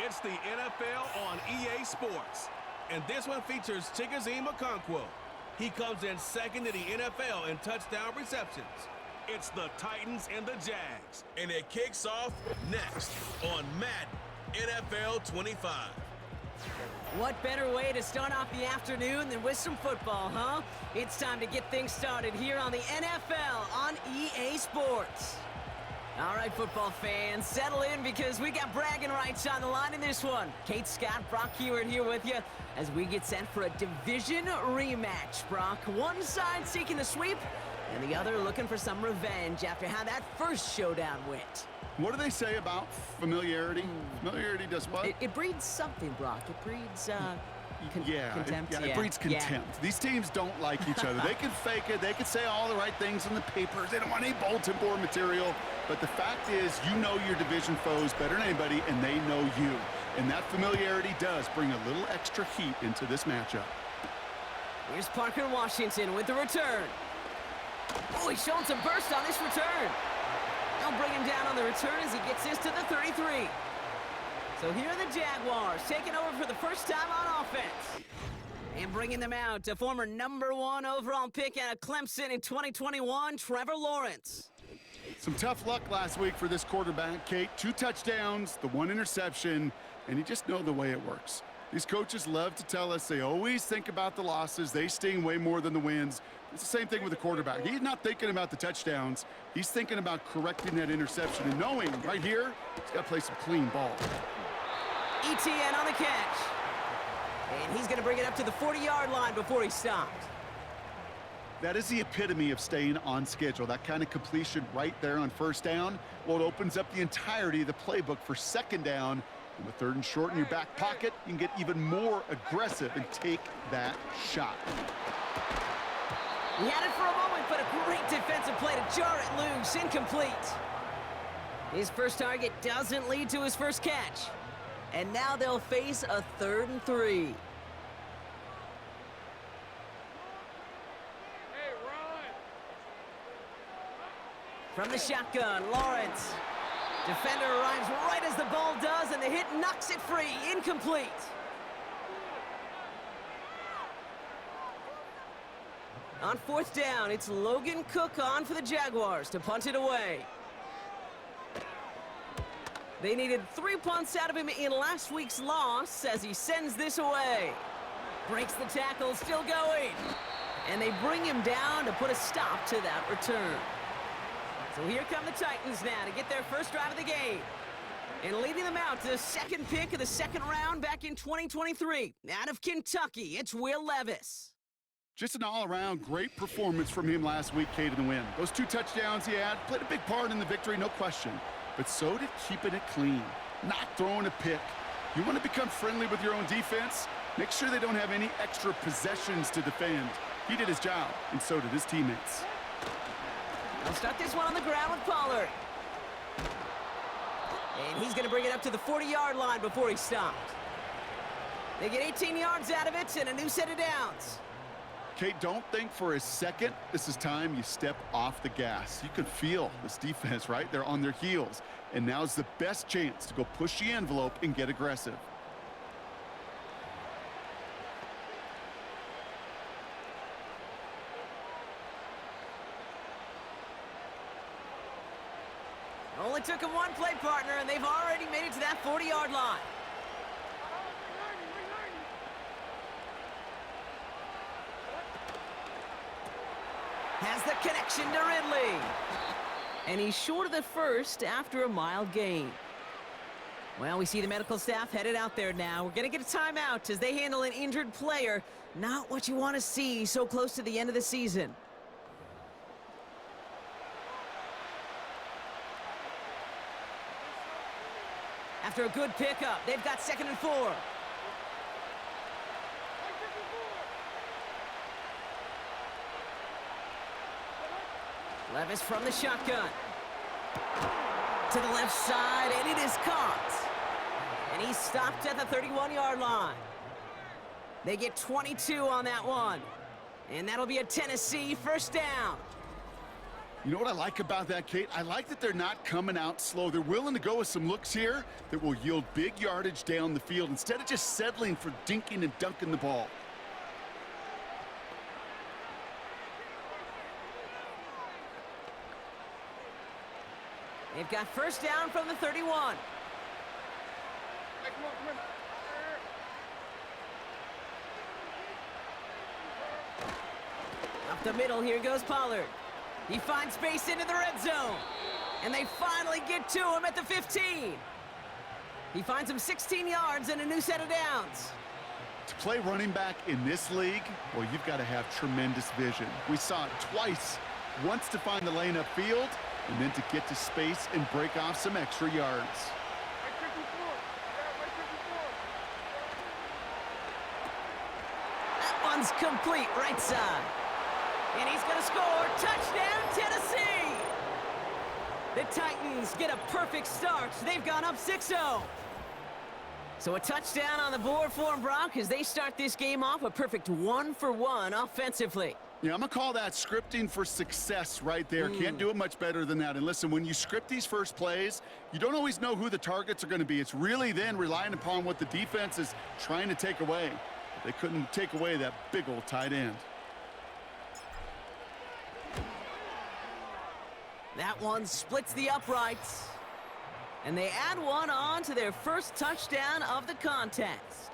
It's the NFL on EA Sports. And this one features Chigozie Okonkwo. He comes in second in the NFL in touchdown receptions. It's the Titans and the Jags. And it kicks off next on Madden NFL 25. What better way to start off the afternoon than with some football, huh? It's time to get things started here on the NFL on EA Sports. All right, football fans, settle in because we got bragging rights on the line in this one. Kate Scott, Brock Hewitt here with you as we get set for a division rematch, Brock. One side seeking the sweep and the other looking for some revenge after how that first showdown went. What do they say about familiarity? Familiarity does what? It breeds something, Brock. It breeds, contempt. It breeds contempt. Yeah. These teams don't like each other. They can fake it. They can say all the right things in the papers. They don't want any bulletin board material. But the fact is, you know your division foes better than anybody, and they know you. And that familiarity does bring a little extra heat into this matchup. Here's Parker Washington with the return. Oh, he's showing some burst on this return. They'll bring him down on the return as he gets this to the 33. So here are the Jaguars taking over for the first time on offense. And bringing them out, a former #1 overall pick out of Clemson in 2021, Trevor Lawrence. Some tough luck last week for this quarterback, Kate. 2 touchdowns, the 1 interception, and you just know the way it works. These coaches love to tell us they always think about the losses. They sting way more than the wins. It's the same thing with the quarterback. He's not thinking about the touchdowns. He's thinking about correcting that interception and knowing right here, he's got to play some clean ball. ETN on the catch. And he's going to bring it up to the 40-yard line before he stops. That is the epitome of staying on schedule. That kind of completion right there on first down. Well, it opens up the entirety of the playbook for second down. And with 3rd and short in your back pocket, you can get even more aggressive and take that shot. He had it for a moment, but a great defensive play to jar it loose. Incomplete. His first target doesn't lead to his first catch. And now they'll face a 3rd and 3. From the shotgun, Lawrence. Defender arrives right as the ball does, and the hit knocks it free. Incomplete. On 4th down, it's Logan Cook on for the Jaguars to punt it away. They needed 3 punts out of him in last week's loss as he sends this away. Breaks the tackle, still going. And they bring him down to put a stop to that return. So here come the Titans now to get their first drive of the game. And leading them out to the 2nd pick of the 2nd round back in 2023. Out of Kentucky, it's Will Levis. Just an all-around great performance from him last week, Kate, in the win. Those 2 touchdowns he had played a big part in the victory, no question. But so did keeping it clean, not throwing a pick. You want to become friendly with your own defense? Make sure they don't have any extra possessions to defend. He did his job, and so did his teammates. They'll start this one on the ground with Pollard. And he's going to bring it up to the 40-yard line before he stopped. They get 18 yards out of it and a new set of downs. Kate, don't think for a second this is time you step off the gas. You can feel this defense, right? They're on their heels. And now's the best chance to go push the envelope and get aggressive. Only took him 1 play, partner, and they've already made it to that 40-yard line. Has the connection to Ridley. And he's short of the first after a mild gain. Well, we see the medical staff headed out there now. We're going to get a timeout as they handle an injured player. Not what you want to see so close to the end of the season. After a good pickup, they've got 2nd and 4. Levis from the shotgun. To the left side, and it is caught. And he's stopped at the 31-yard line. They get 22 on that one. And that'll be a Tennessee first down. You know what I like about that, Kate? I like that they're not coming out slow. They're willing to go with some looks here that will yield big yardage down the field instead of just settling for dinking and dunking the ball. They've got first down from the 31. Up the middle, here goes Pollard. He finds space into the red zone. And they finally get to him at the 15. He finds him 16 yards and a new set of downs. To play running back in this league, well, you've got to have tremendous vision. We saw it twice. Once to find the lane upfield, and then to get to space and break off some extra yards. That one's complete right side. And he's going to score. Touchdown, Tennessee! The Titans get a perfect start. They've gone up 6-0. So a touchdown on the board for them, Brock, as they start this game off a perfect 1-for-1 offensively. Yeah, I'm going to call that scripting for success right there. Can't do it much better than that. And listen, when you script these first plays, you don't always know who the targets are going to be. It's really then relying upon what the defense is trying to take away. They couldn't take away that big old tight end. That one splits the uprights. And they add one on to their first touchdown of the contest.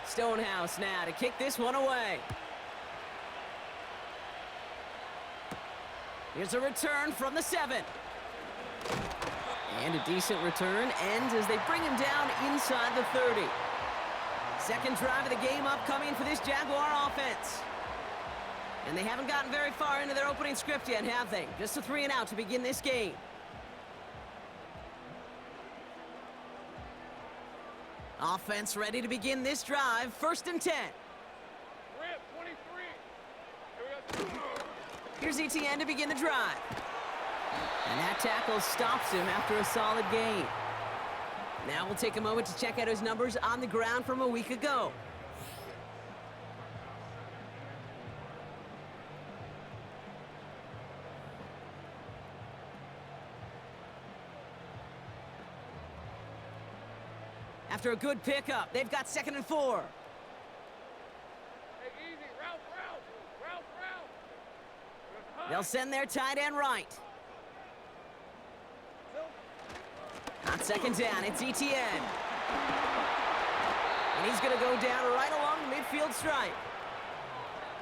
Stonehouse now to kick this one away. Here's a return from the 7. And a decent return ends as they bring him down inside the 30. Second drive of the game upcoming for this Jaguar offense. And they haven't gotten very far into their opening script yet, have they? Just a 3-and-out to begin this game. Offense ready to begin this drive. First and 10. Here's Etienne to begin the drive. And that tackle stops him after a solid gain. Now we'll take a moment to check out his numbers on the ground from a week ago. After a good pickup, they've got 2nd and 4. Hey, easy. Route. They'll send their tight end right. On 2nd down, it's Etienne. And he's going to go down right along the midfield stripe.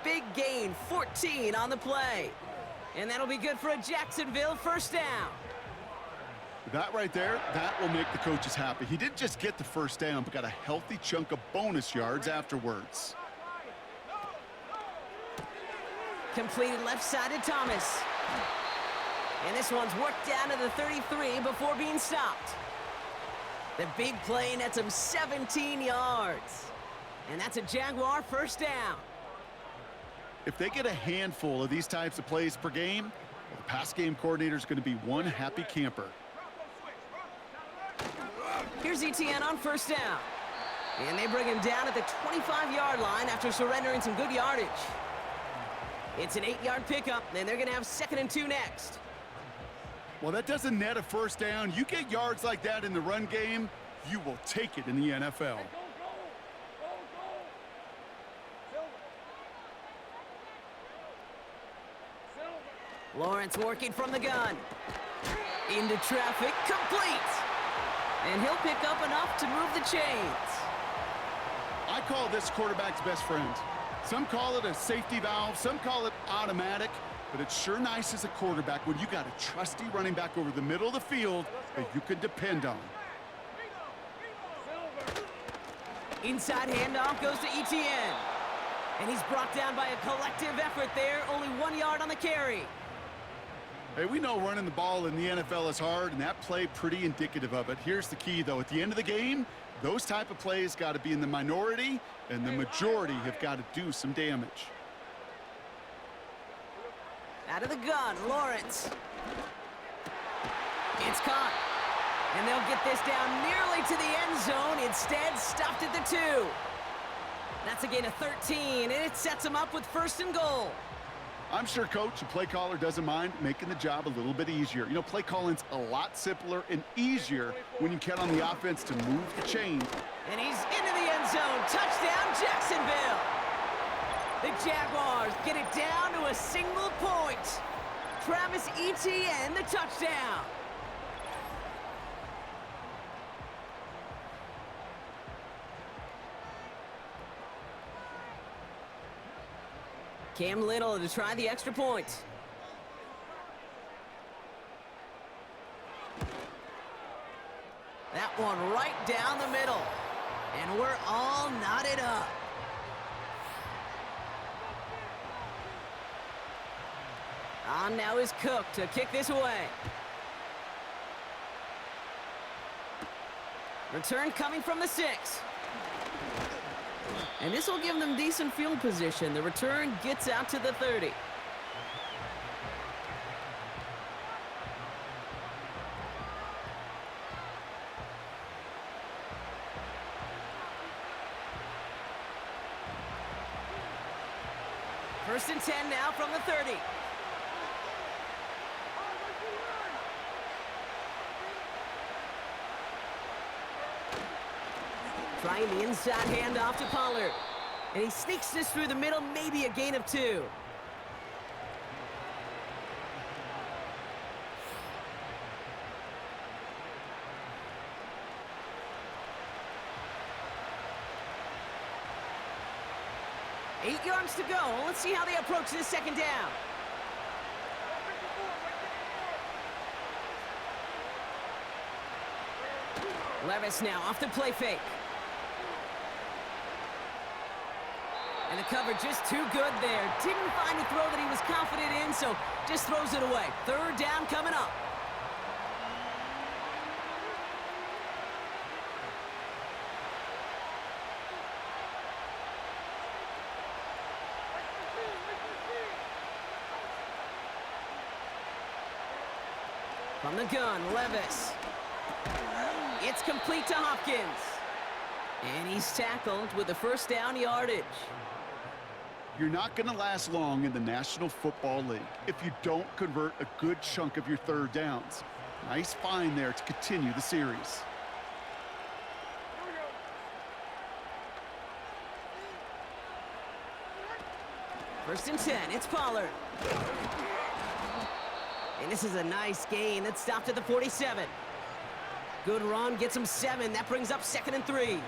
Big gain, 14 on the play. And that'll be good for a Jacksonville first down. That right there, that will make the coaches happy. He didn't just get the first down, but got a healthy chunk of bonus yards afterwards. Completed left-sided Thomas. And this one's worked down to the 33 before being stopped. The big play nets him 17 yards. And that's a Jaguar first down. If they get a handful of these types of plays per game, well, the pass game coordinator is going to be one happy camper. Here's Etienne on first down. And they bring him down at the 25-yard line after surrendering some good yardage. It's an 8-yard pickup, and they're going to have 2nd and 2 next. Well, that doesn't net a first down. You get yards like that in the run game, you will take it in the NFL. Lawrence working from the gun. Into traffic, complete. And he'll pick up enough to move the chains. I call this quarterback's best friend. Some call it a safety valve, some call it automatic, but it's sure nice as a quarterback when you got a trusty running back over the middle of the field that you can depend on. Inside handoff goes to Etienne. And he's brought down by a collective effort there, only 1 yard on the carry. Hey, we know running the ball in the NFL is hard, and that play pretty indicative of it. Here's the key, though. At the end of the game, those type of plays got to be in the minority, and the majority have got to do some damage. Out of the gun, Lawrence. It's caught. And they'll get this down nearly to the end zone. Instead, stopped at the 2. That's a gain of 13, and it sets them up with 1st and goal. I'm sure Coach, the play caller, doesn't mind making the job a little bit easier. You know, play calling's a lot simpler and easier when you count on the offense to move the chain. And he's into the end zone. Touchdown, Jacksonville. The Jaguars get it down to a single point. Travis Etienne, the touchdown. Cam Little to try the extra point. That one right down the middle. And we're all knotted up. On now is Cook to kick this away. Return coming from the 6. And this will give them decent field position. The return gets out to the 30. First and 10 now from the 30. Trying the inside handoff to Pollard. And he sneaks this through the middle, maybe a gain of 2. Eight yards to go. Let's see how they approach this second down. Levis now off the play fake. And the coverage just too good there. Didn't find a throw that he was confident in, so just throws it away. 3rd down coming up. From the gun, Levis. It's complete to Hopkins. And he's tackled with the 1st down yardage. You're not going to last long in the National Football League if you don't convert a good chunk of your 3rd downs. Nice find there to continue the series. First and 10, it's Pollard. And this is a nice gain. That stopped at the 47. Good run, gets him 7. That brings up 2nd and 3.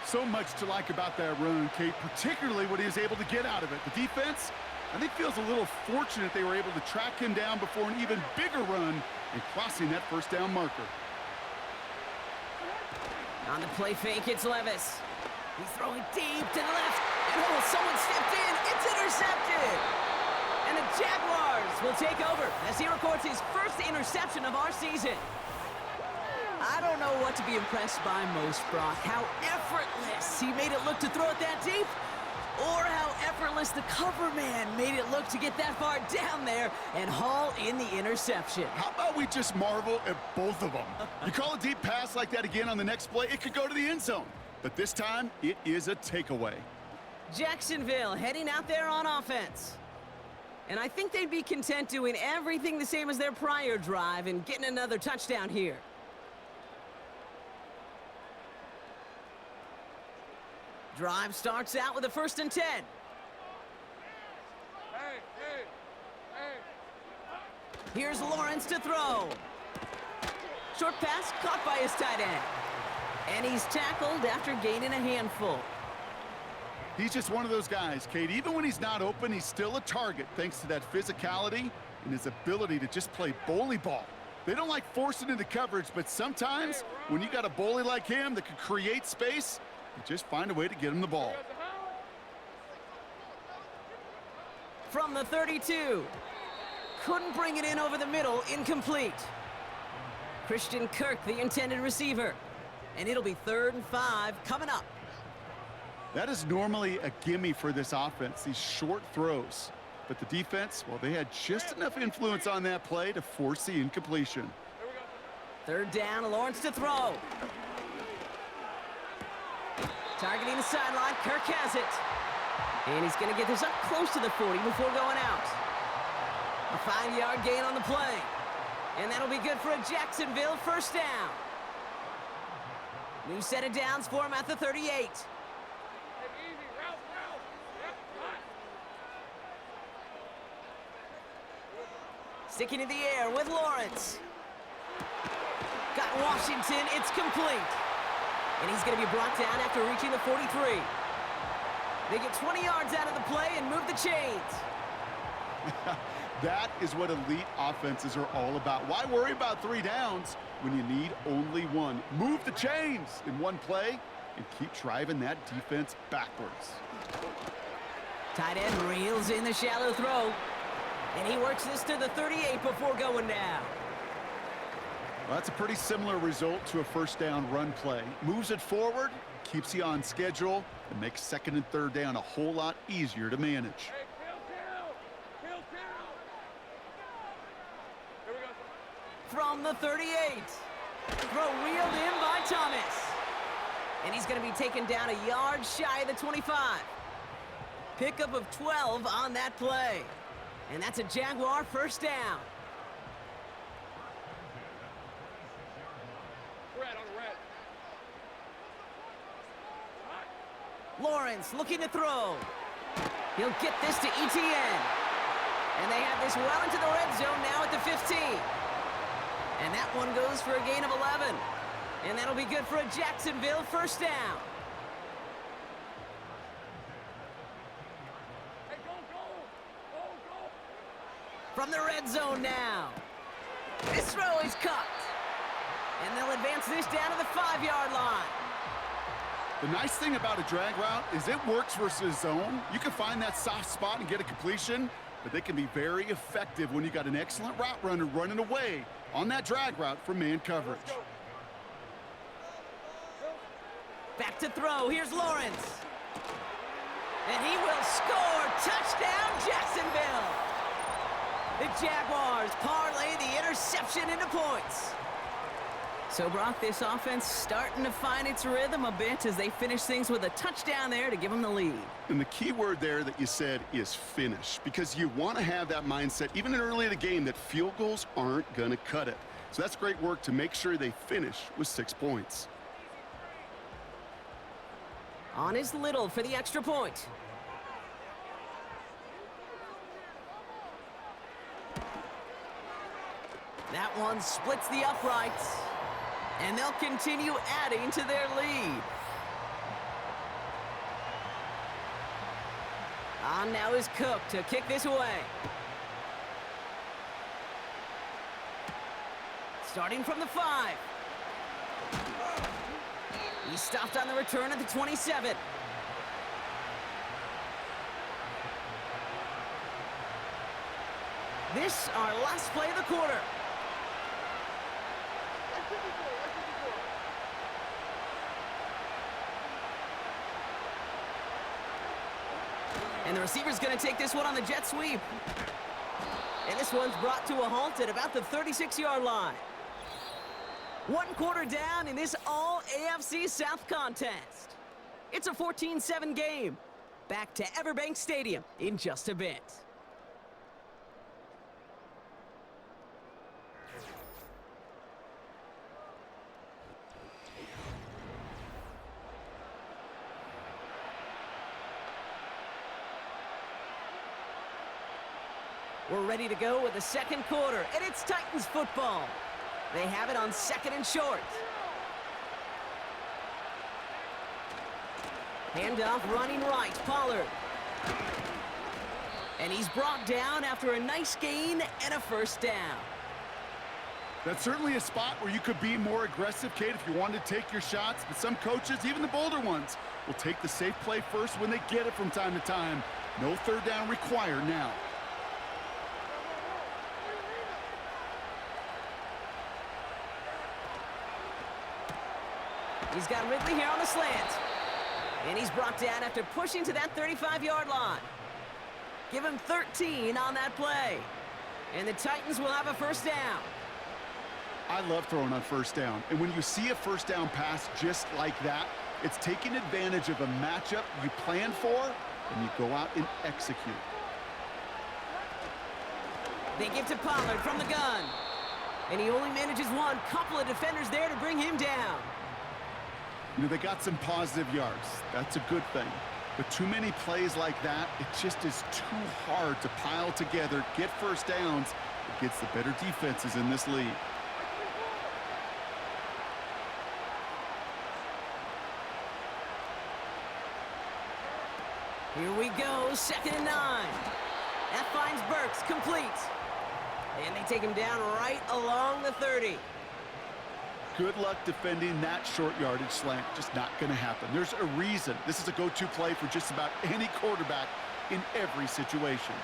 So much to like about that run, Kate, particularly what he was able to get out of it. The defense, I think, feels a little fortunate they were able to track him down before an even bigger run and crossing that 1st down marker. On the play fake, it's Levis. He's throwing deep to the left. And oh, someone stepped in. It's intercepted. And the Jaguars will take over as he records his 1st interception of our season. I don't know what to be impressed by most, Brock. How effortless he made it look to throw it that deep, or how effortless the cover man made it look to get that far down there and haul in the interception. How about we just marvel at both of them? You call a deep pass like that again on the next play, it could go to the end zone. But this time, it is a takeaway. Jacksonville heading out there on offense. And I think they'd be content doing everything the same as their prior drive and getting another touchdown here. Drive starts out with a 1st and 10. Here's Lawrence to throw. Short pass caught by his tight end. And he's tackled after gaining a handful. He's just one of those guys, Kate. Even when he's not open, he's still a target thanks to that physicality and his ability to just play bully ball. They don't like forcing into coverage, but sometimes when you got a bully like him that can create space, you just find a way to get him the ball. From the 32. Couldn't bring it in over the middle. Incomplete. Christian Kirk, the intended receiver. And it'll be 3rd and 5 coming up. That is normally a gimme for this offense, these short throws. But the defense, well, they had just enough influence on that play to force the incompletion. Third down, Lawrence to throw. Targeting the sideline, Kirk has it. And he's going to get this up close to the 40 before going out. A 5-yard gain on the play. And that'll be good for a Jacksonville first down. New set of downs for him at the 38. Sticking in the air with Lawrence. Got Washington, it's complete. And he's going to be brought down after reaching the 43. They get 20 yards out of the play and move the chains. That is what elite offenses are all about. Why worry about 3 downs when you need only 1? Move the chains in one play and keep driving that defense backwards. Tight end reels in the shallow throw. And he works this to the 38 before going down. Well, that's a pretty similar result to a first down run play. Moves it forward, keeps you on schedule, and makes second and third down a whole lot easier to manage. From the 38. Throw reeled in by Thomas. And he's going to be taken down a yard shy of the 25. Pickup of 12 on that play. And that's a Jaguar first down. Lawrence looking to throw. He'll get this to ETN. And they have this well into the red zone now at the 15. And that one goes for a gain of 11. And that'll be good for a Jacksonville first down. From the red zone now. This throw is cut. And they'll advance this down to the 5-yard line. The nice thing about a drag route is it works versus zone. You can find that soft spot and get a completion, but they can be very effective when you got an excellent route runner running away on that drag route from man coverage. Back to throw. Here's Lawrence. And he will score. Touchdown, Jacksonville. The Jaguars parlay the interception into points. So, Brock, this offense starting to find its rhythm a bit as they finish things with a touchdown there to give them the lead. And the key word there that you said is finish, because you want to have that mindset, even early in the game, that field goals aren't going to cut it. So that's great work to make sure they finish with 6 points. On is Little for the extra point. That one splits the uprights. And they'll continue adding to their lead. On now is Cook to kick this away. Starting from the 5. He stopped on the return at the 27. This our last play of the quarter. And the receiver's going to take this one on the jet sweep. And this one's brought to a halt at about the 36-yard line. 1 quarter down in this all-AFC South contest. It's a 14-7 game. Back to Everbank Stadium in just a bit. We're ready to go with the second quarter, and it's Titans football. They have it on 2nd and short. Handoff running right, Pollard. And he's brought down after a nice gain and a first down. That's certainly a spot where you could be more aggressive, Kate, if you wanted to take your shots. But some coaches, even the bolder ones, will take the safe play first when they get it from time to time. No third down required now. He's got Ridley here on the slant. And he's brought down after pushing to that 35-yard line. Give him 13 on that play. And the Titans will have a first down. I love throwing on first down. And when you see a first down pass just like that, it's taking advantage of a matchup you plan for, and you go out and execute. They give to Pollard from the gun. And he only manages one. Couple of defenders there to bring him down. You know, they got some positive yards. That's a good thing. But too many plays like that, it just is too hard to pile together, get first downs against the better defenses in this league. Here we go, 2nd and 9. That finds Burks, complete. And they take him down right along the 30. Good luck defending that short yardage slant. Just not going to happen. There's a reason. This is a go-to play for just about any quarterback in every situation.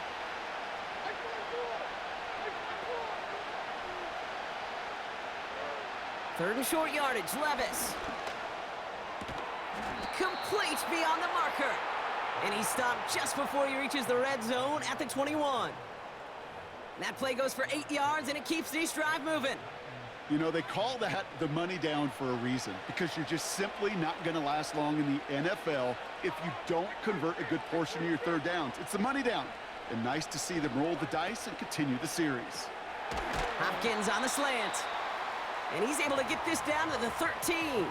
Third and short yardage, Levis. Complete beyond the marker. And he stopped just before he reaches the red zone at the 21. That play goes for 8 yards, and it keeps this drive moving. You know, they call that the money down for a reason, because you're just simply not going to last long in the NFL if you don't convert a good portion of your third downs. It's the money down. And nice to see them roll the dice and continue the series. Hopkins on the slant. And he's able to get this down to the 13.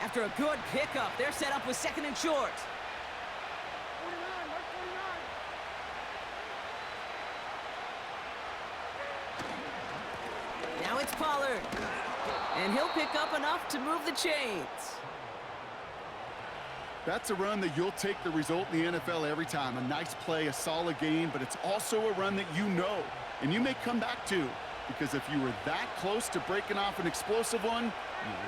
After a good pickup, they're set up with 2nd and short. Now it's Pollard. And he'll pick up enough to move the chains. That's a run that you'll take the result in the NFL every time. A nice play, a solid game, but it's also a run that you know, and you may come back to, because if you were that close to breaking off an explosive one,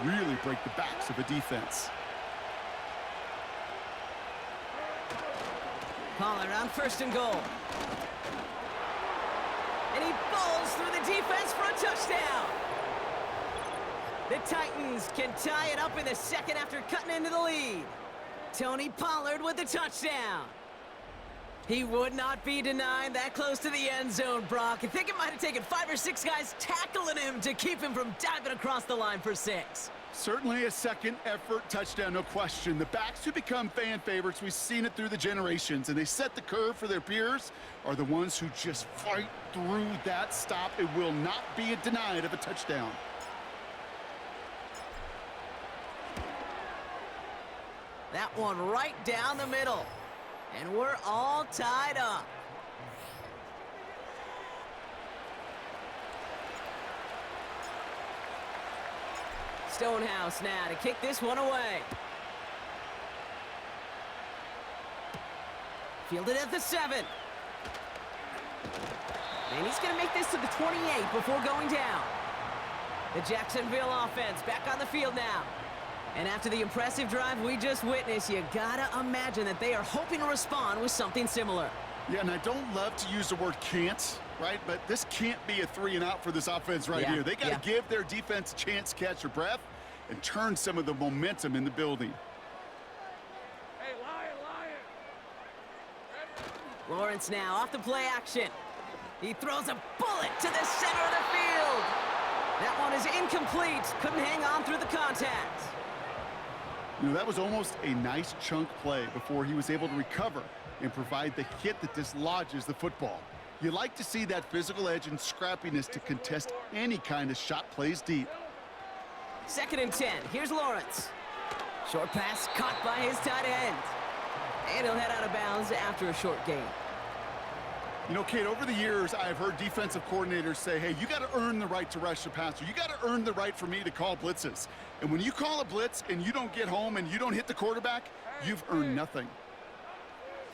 you really break the backs of a defense. Pollard on 1st and goal. And he bowls through the defense for a touchdown. The Titans can tie it up in the 2nd after cutting into the lead. Tony Pollard with the touchdown. He would not be denied that close to the end zone, Brock. I think it might have taken 5 or 6 guys tackling him to keep him from diving across the line for 6. Certainly a second effort touchdown, no question. The backs who become fan favorites, we've seen it through the generations, and they set the curve for their peers, are the ones who just fight through that stop. It will not be denied of a touchdown. That one right down the middle. And we're all tied up. Stonehouse now to kick this one away. Fielded at the 7. And he's going to make this to the 28 before going down. The Jacksonville offense back on the field now. And after the impressive drive we just witnessed, you gotta imagine that they are hoping to respond with something similar. Yeah, and I don't love to use the word can't, right? But this can't be a 3 and out for this offense right here. They got to give their defense a chance to catch their breath and turn some of the momentum in the building. Hey, Lion! Lawrence now off the play action. He throws a bullet to the center of the field. That one is incomplete. Couldn't hang on through the contact. You know, that was almost a nice chunk play before he was able to recover and provide the hit that dislodges the football. You like to see that physical edge and scrappiness to contest any kind of shot plays deep. 2nd and 10. Here's Lawrence. Short pass caught by his tight end. And he'll head out of bounds after a short gain. You know, Kate, over the years, I've heard defensive coordinators say, hey, you got to earn the right to rush the passer. You got to earn the right for me to call blitzes. And when you call a blitz and you don't get home and you don't hit the quarterback, you've earned nothing.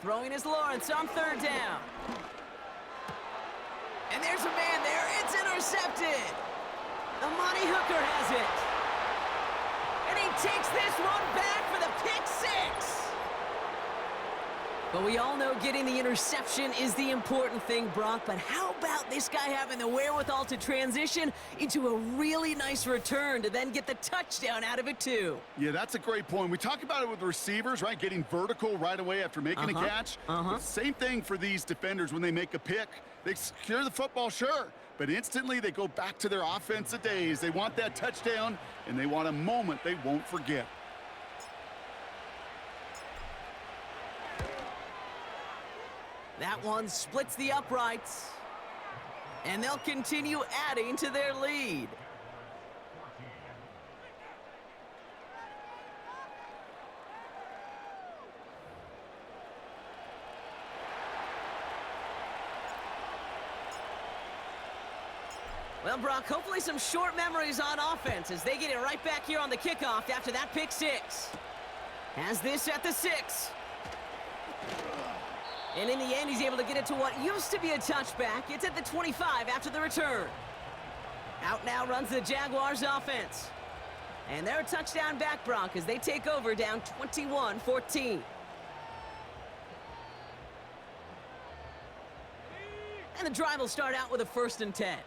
Throwing is Lawrence on 3rd down. And there's a man there. It's intercepted. Amani Hooker has it. And he takes this one back for the pick 6. But we all know getting the interception is the important thing, Brock. But how about this guy having the wherewithal to transition into a really nice return to then get the touchdown out of it, too? Yeah, that's a great point. We talk about it with the receivers, right? Getting vertical right away after making a catch. But same thing for these defenders when they make a pick. They secure the football, sure, but instantly they go back to their offensive days. They want that touchdown, and they want a moment they won't forget. That one splits the uprights, and they'll continue adding to their lead. Well, Brock, hopefully some short memories on offense as they get it right back here on the kickoff after that pick six. Has this at the 6. And in the end, he's able to get it to what used to be a touchback. It's at the 25 after the return. Out now runs the Jaguars offense. And they're a touchdown back, Brock, as they take over down 21-14. And the drive will start out with a 1st and 10. Hey,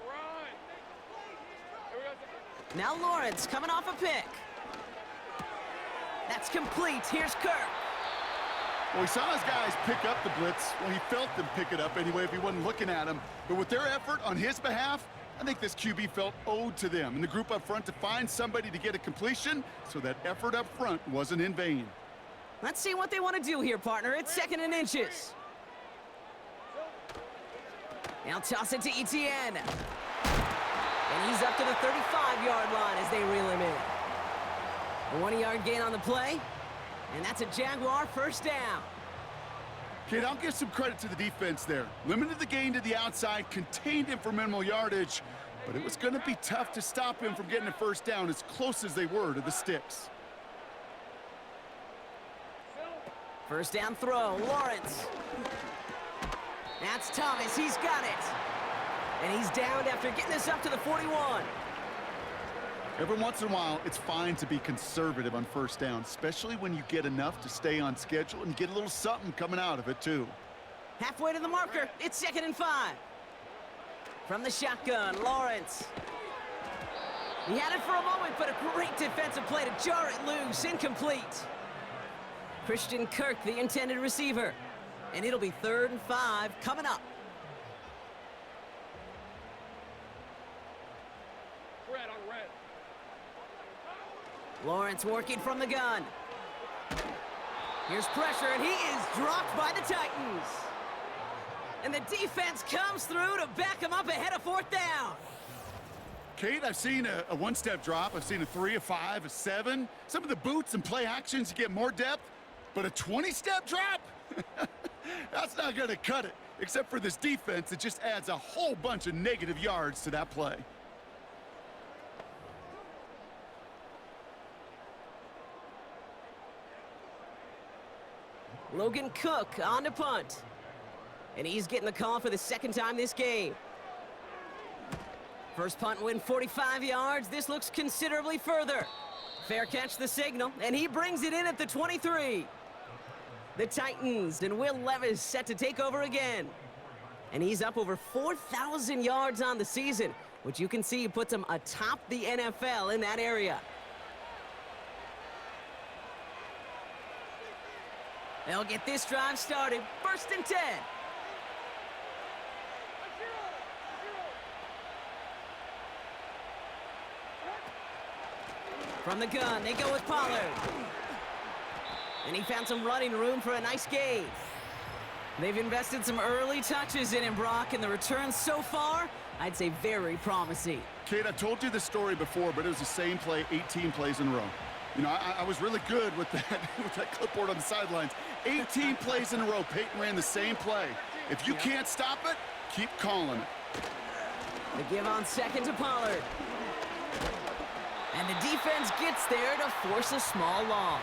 run! Now Lawrence coming off a pick. That's complete. Here's Kirk. Well, we saw his guys pick up the blitz. Well, he felt them pick it up anyway if he wasn't looking at him. But with their effort on his behalf, I think this QB felt owed to them and the group up front to find somebody to get a completion so that effort up front wasn't in vain. Let's see what they want to do here, partner. It's 2nd and inches. Now toss it to Etienne. And he's up to the 35-yard line as they reel him in. A 1-yard gain on the play. And that's a Jaguar 1st down. Kid, I'll give some credit to the defense there. Limited the gain to the outside, contained him for minimal yardage, but it was going to be tough to stop him from getting a 1st down as close as they were to the sticks. 1st down throw, Lawrence. That's Thomas, he's got it. And he's downed after getting this up to the 41. Every once in a while, it's fine to be conservative on 1st down, especially when you get enough to stay on schedule and get a little something coming out of it, too. Halfway to the marker, it's 2nd and 5. From the shotgun, Lawrence. He had it for a moment, but a great defensive play to jar it loose, incomplete. Christian Kirk, the intended receiver. And it'll be 3rd and 5 coming up. Red on red. Lawrence working from the gun. Here's pressure, and he is dropped by the Titans. And the defense comes through to back him up ahead of 4th down. Kate, I've seen a 1-step drop. I've seen a 3, a 5, a 7. Some of the boots and play actions to get more depth, but a 20-step drop? That's not going to cut it, except for this defense that just adds a whole bunch of negative yards to that play. Logan Cook on to punt. And he's getting the call for the 2nd time this game. First punt win 45 yards. This looks considerably further. Fair catch the signal, and he brings it in at the 23. The Titans and Will Levis set to take over again. And he's up over 4,000 yards on the season, which you can see puts him atop the NFL in that area. They'll get this drive started. 1st and 10. From the gun, they go with Pollard. And he found some running room for a nice gain. They've invested some early touches in him, Brock, and the returns so far, I'd say very promising. Kate, I've told you this story before, but it was the same play 18 plays in a row. You know, I was really good with that, with that clipboard on the sidelines. 18 plays in a row, Peyton ran the same play. If you can't stop it, keep calling it. The give on 2nd to Pollard. And the defense gets there to force a small loss.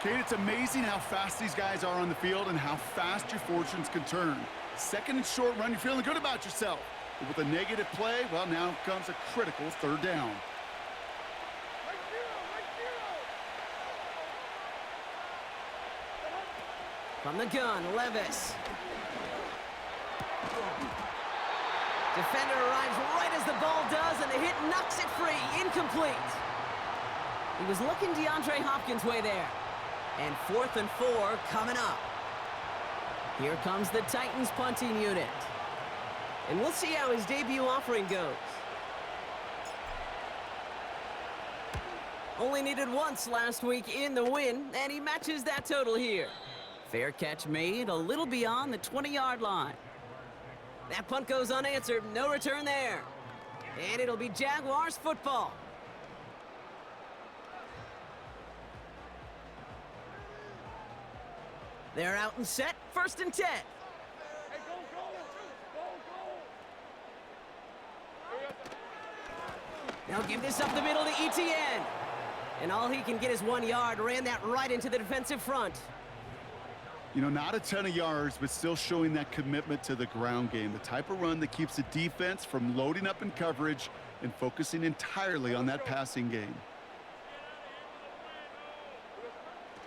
Kate, it's amazing how fast these guys are on the field and how fast your fortunes can turn. 2nd and short run, you're feeling good about yourself. But with a negative play, well, now comes a critical 3rd down. From the gun, Levis. Defender arrives right as the ball does, and the hit knocks it free. Incomplete. He was looking DeAndre Hopkins' way there. And 4th and 4 coming up. Here comes the Titans punting unit. And we'll see how his debut offering goes. Only needed once last week in the win, and he matches that total here. Fair catch made, a little beyond the 20-yard line. That punt goes unanswered, no return there. And it'll be Jaguars football. They're out and set, 1st and 10. Hey, go, go, go, go. Now give this up the middle to ETN. And all he can get is 1 yard. Ran that right into the defensive front. You know, not a ton of yards, but still showing that commitment to the ground game. The type of run that keeps the defense from loading up in coverage and focusing entirely on that passing game.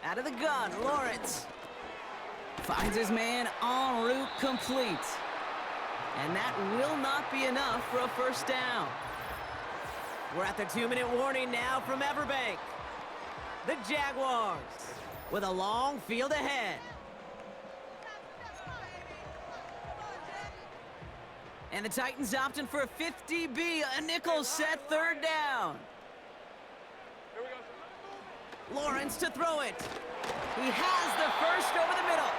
Out of the gun, Lawrence. Finds his man en route complete. And that will not be enough for a 1st down. We're at the 2-minute warning now from Everbank. The Jaguars with a long field ahead. And the Titans opting for a 50B, a nickel set, 3rd down. Lawrence to throw it. He has the first over the middle.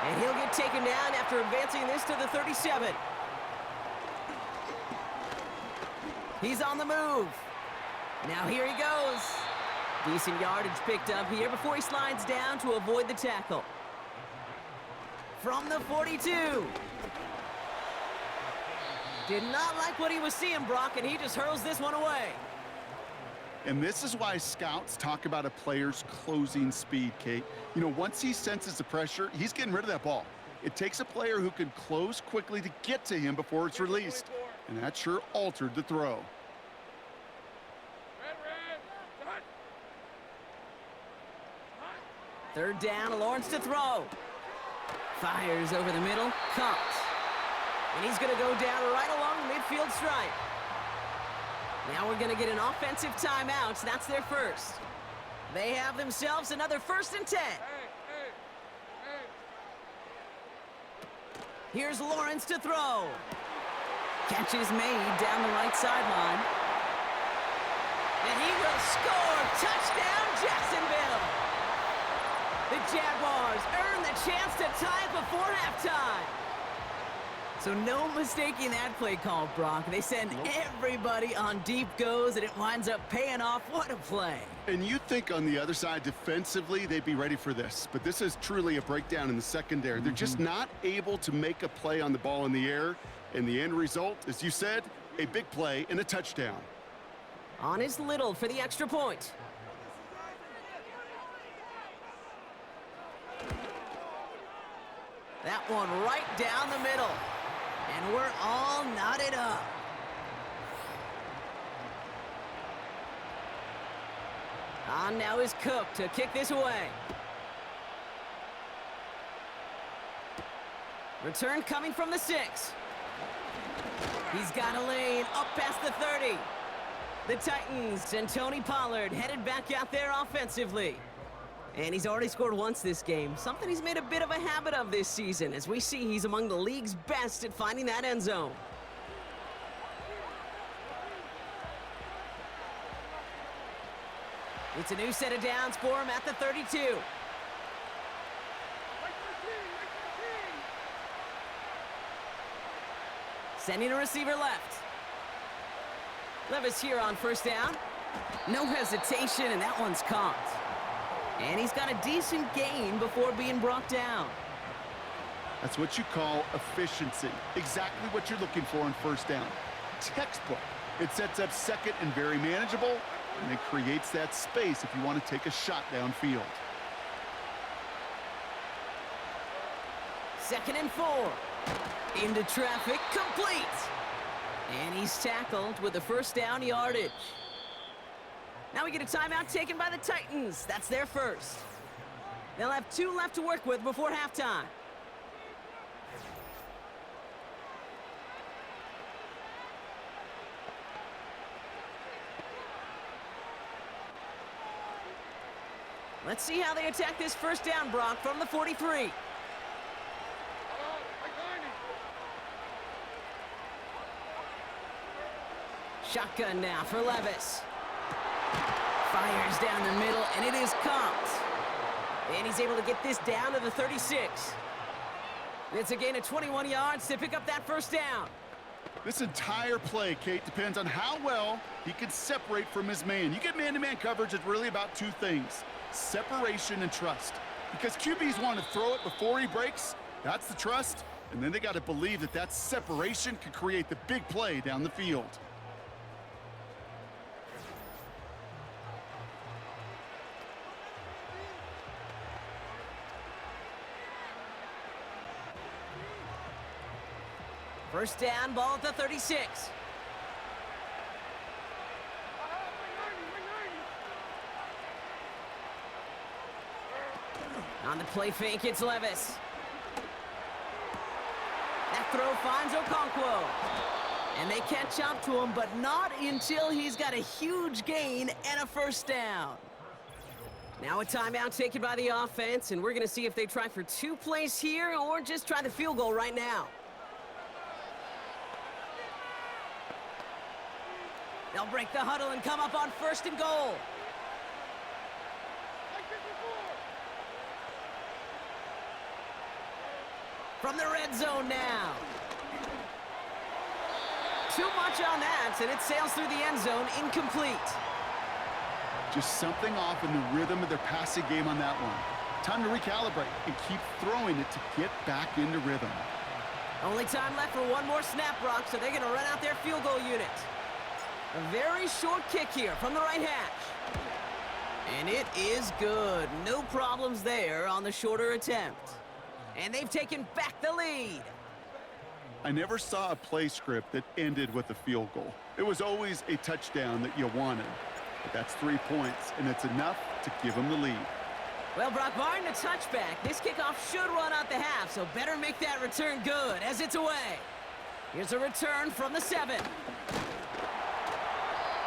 And he'll get taken down after advancing this to the 37. He's on the move. Now here he goes. Decent yardage picked up here before he slides down to avoid the tackle. From the 42. Did not like what he was seeing, Brock, and he just hurls this one away. And this is why scouts talk about a player's closing speed, Kate. You know, once he senses the pressure, he's getting rid of that ball. It takes a player who can close quickly to get to him before it's released. And that sure altered the throw. Third down, Lawrence to throw. Fires over the middle, caught. And he's going to go down right along the midfield stripe. Now we're going to get an offensive timeout. So that's their first. They have themselves another 1st and 10. Here's Lawrence to throw. Catch is made down the right sideline. And he will score. Touchdown, Jacksonville. The Jaguars earn the chance to tie it before halftime. So no mistaking that play call, Brock. They send everybody on deep goes, and it winds up paying off. What a play. And you'd think on the other side defensively they'd be ready for this. But this is truly a breakdown in the secondary. They're just not able to make a play on the ball in the air. And the end result, as you said, a big play and a touchdown. On is Little for the extra point. That one right down the middle. And we're all knotted up. On now is Cook to kick this away. Return coming from the 6. He's got a lane up past the 30. The Titans and Tony Pollard headed back out there offensively. And he's already scored once this game, something he's made a bit of a habit of this season. As we see, he's among the league's best at finding that end zone. It's a new set of downs for him at the 32. Sending a receiver left. Levis here on 1st down. No hesitation, and that one's caught. And he's got a decent gain before being brought down. That's what you call efficiency. Exactly what you're looking for on 1st down. Textbook. It sets up 2nd and very manageable, and it creates that space if you want to take a shot downfield. 2nd and 4. Into traffic, complete. And he's tackled with the 1st down yardage. Now we get a timeout taken by the Titans. That's their first. They'll have 2 left to work with before halftime. Let's see how they attack this first down, Brock, from the 43. Shotgun now for Levis. Fires down the middle, and it is caught. And he's able to get this down to the 36. It's a gain of 21 yards to pick up that first down. This entire play, Kate, depends on how well he can separate from his man. You get man-to-man coverage, it's really about 2 things: separation and trust. Because QBs want to throw it before he breaks, that's the trust, and then they got to believe that that separation can create the big play down the field. First down, ball at the 36. On the play fake, it's Levis. That throw finds Okonkwo. And they catch up to him, but not until he's got a huge gain and a first down. Now a timeout taken by the offense, and we're going to see if they try for 2 plays here or just try the field goal right now. They'll break the huddle and come up on 1st and goal. From the red zone now. Too much on that, and it sails through the end zone, incomplete. Just something off in the rhythm of their passing game on that one. Time to recalibrate and keep throwing it to get back into rhythm. Only time left for 1 more snap, Brock, so they're going to run out their field goal unit. A very short kick here from the right hash. And it is good. No problems there on the shorter attempt. And they've taken back the lead. I never saw a play script that ended with a field goal. It was always a touchdown that you wanted. But that's 3 points, and it's enough to give them the lead. Well, Brock, barring the touchback, this kickoff should run out the half, so better make that return good as it's away. Here's a return from the 7.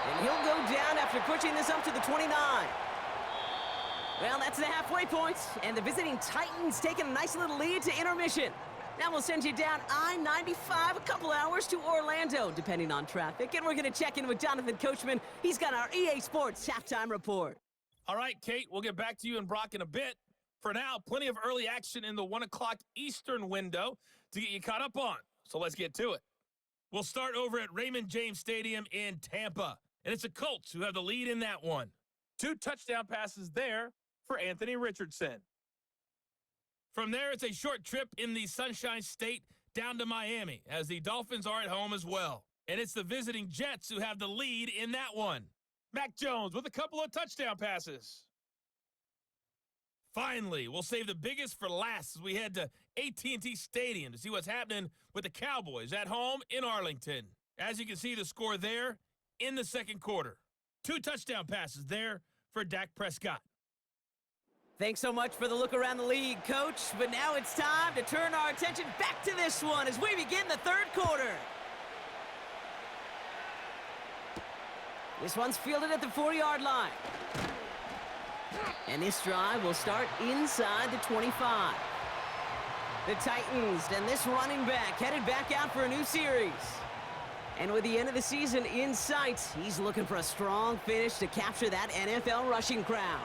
And he'll go down after pushing this up to the 29. Well, that's the halfway point, and the visiting Titans taking a nice little lead to intermission. Now we'll send you down I-95 a couple hours to Orlando, depending on traffic, and we're going to check in with Jonathan Coachman. He's got our EA Sports halftime report. All right, Kate, we'll get back to you and Brock in a bit. For now, plenty of early action in the 1 o'clock Eastern window to get you caught up on. So let's get to it. We'll start over at Raymond James Stadium in Tampa. And it's the Colts who have the lead in that one. 2 touchdown passes there for Anthony Richardson. From there, it's a short trip in the Sunshine State down to Miami, as the Dolphins are at home as well. And it's the visiting Jets who have the lead in that one. Mac Jones with a couple of touchdown passes. Finally, we'll save the biggest for last as we head to AT&T Stadium to see what's happening with the Cowboys at home in Arlington. As you can see, the score there in the second quarter. 2 touchdown passes there for Dak Prescott. Thanks so much for the look around the league, Coach. But now it's time to turn our attention back to this one as we begin the third quarter. This one's fielded at the 40-yard line. And this drive will start inside the 25. The Titans and this running back headed back out for a new series. And with the end of the season in sight, he's looking for a strong finish to capture that NFL rushing crown.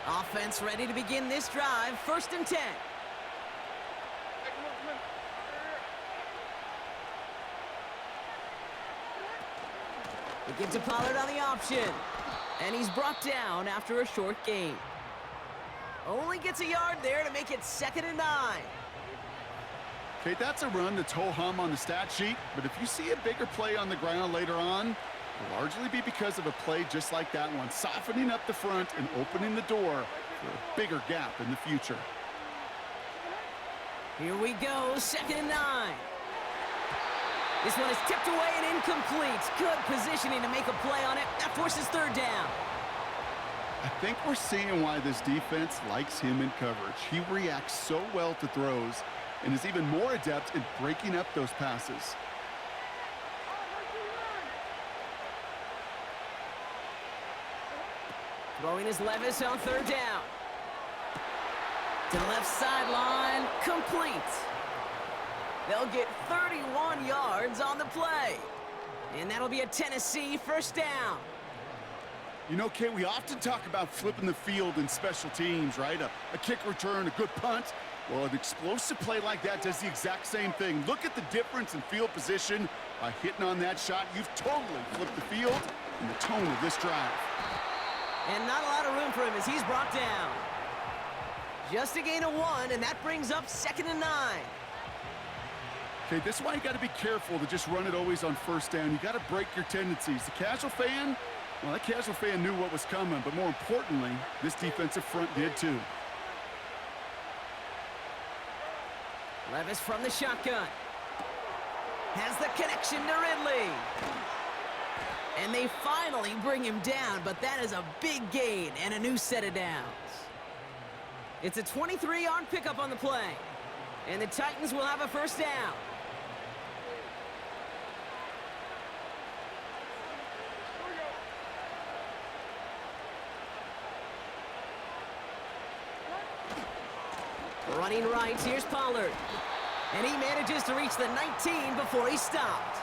Offense ready to begin this drive, 1st and 10. It gives to Pollard on the option. And he's brought down after a short gain. Only gets a yard there to make it 2nd and 9. Okay, that's a run that's ho-hum on the stat sheet, but if you see a bigger play on the ground later on, it'll largely be because of a play just like that one, softening up the front and opening the door for a bigger gap in the future. Here we go, 2nd and 9. This one is tipped away and incomplete. Good positioning to make a play on it. That forces third down. I think we're seeing why this defense likes him in coverage. He reacts so well to throws and is even more adept in breaking up those passes. Throwing is Levis on third down. To the left sideline, complete. They'll get 31 yards on the play. And that'll be a Tennessee first down. You know, Kate, we often talk about flipping the field in special teams, right? A kick return, a good punt. Well, an explosive play like that does the exact same thing. Look at the difference in field position. By hitting on that shot, you've totally flipped the field and the tone of this drive. And not a lot of room for him as he's brought down. Just a gain of 1, and that brings up 2nd and 9. Okay, this is why you got to be careful to just run it always on first down. You got to break your tendencies. The casual fan, well, that casual fan knew what was coming, but more importantly, this defensive front did too. Levis from the shotgun. Has the connection to Ridley. And they finally bring him down, but that is a big gain and a new set of downs. It's a 23-yard pickup on the play. And the Titans will have a first down. Running right, here's Pollard. And he manages to reach the 19 before he stopped.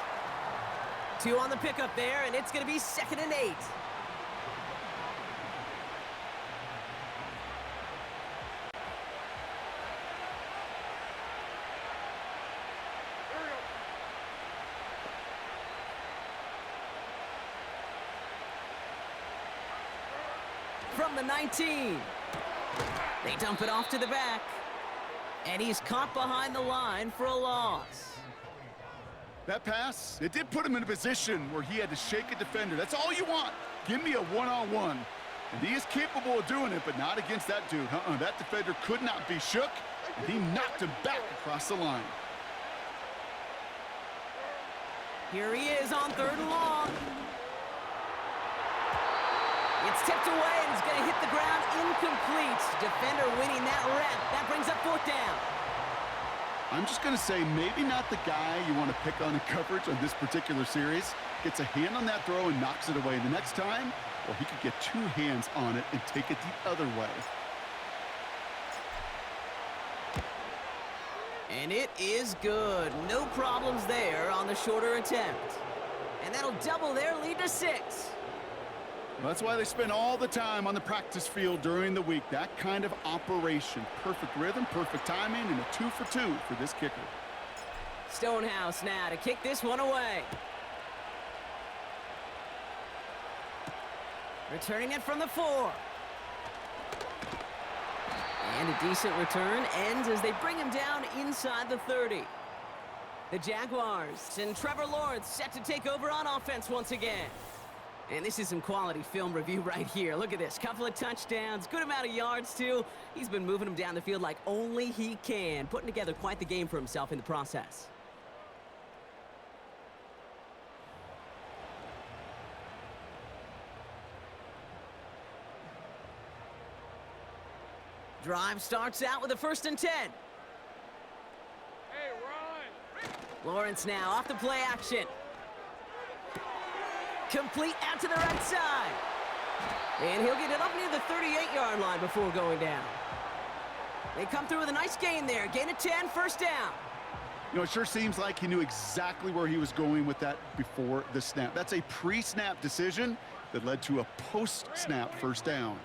2 on the pickup there, and it's going to be 2nd and 8. From the 19. They dump it off to the back. And he's caught behind the line for a loss. That pass, it did put him in a position where he had to shake a defender. That's all you want. Give me a one-on-one. And he is capable of doing it, but not against that dude. That defender could not be shook, and he knocked him back across the line. Here he is on 3rd and long. It's tipped away, and it's going to hit the ground incomplete. Defender winning that rep. That brings up 4th down. I'm just going to say maybe not the guy you want to pick on in coverage on this particular series. Gets a hand on that throw and knocks it away. The next time, well, he could get 2 hands on it and take it the other way. And it is good. No problems there on the shorter attempt. And that'll double their lead to 6. Well, that's why they spend all the time on the practice field during the week. That kind of operation. Perfect rhythm, perfect timing, and a 2 for 2 for this kicker. Stonehouse now to kick this one away. Returning it from the 4. And a decent return ends as they bring him down inside the 30. The Jaguars and Trevor Lawrence set to take over on offense once again. And this is some quality film review right here. Look at this. Couple of touchdowns. Good amount of yards, too. He's been moving them down the field like only he can. Putting together quite the game for himself in the process. Drive starts out with a 1st and 10. Hey, Ron. Lawrence now off the play action. Complete out to the right side. And he'll get it up near the 38-yard line before going down. They come through with a nice gain there. Gain of 10, first down. You know, it sure seems like he knew exactly where he was going with that before the snap. That's a pre-snap decision that led to a post-snap first down.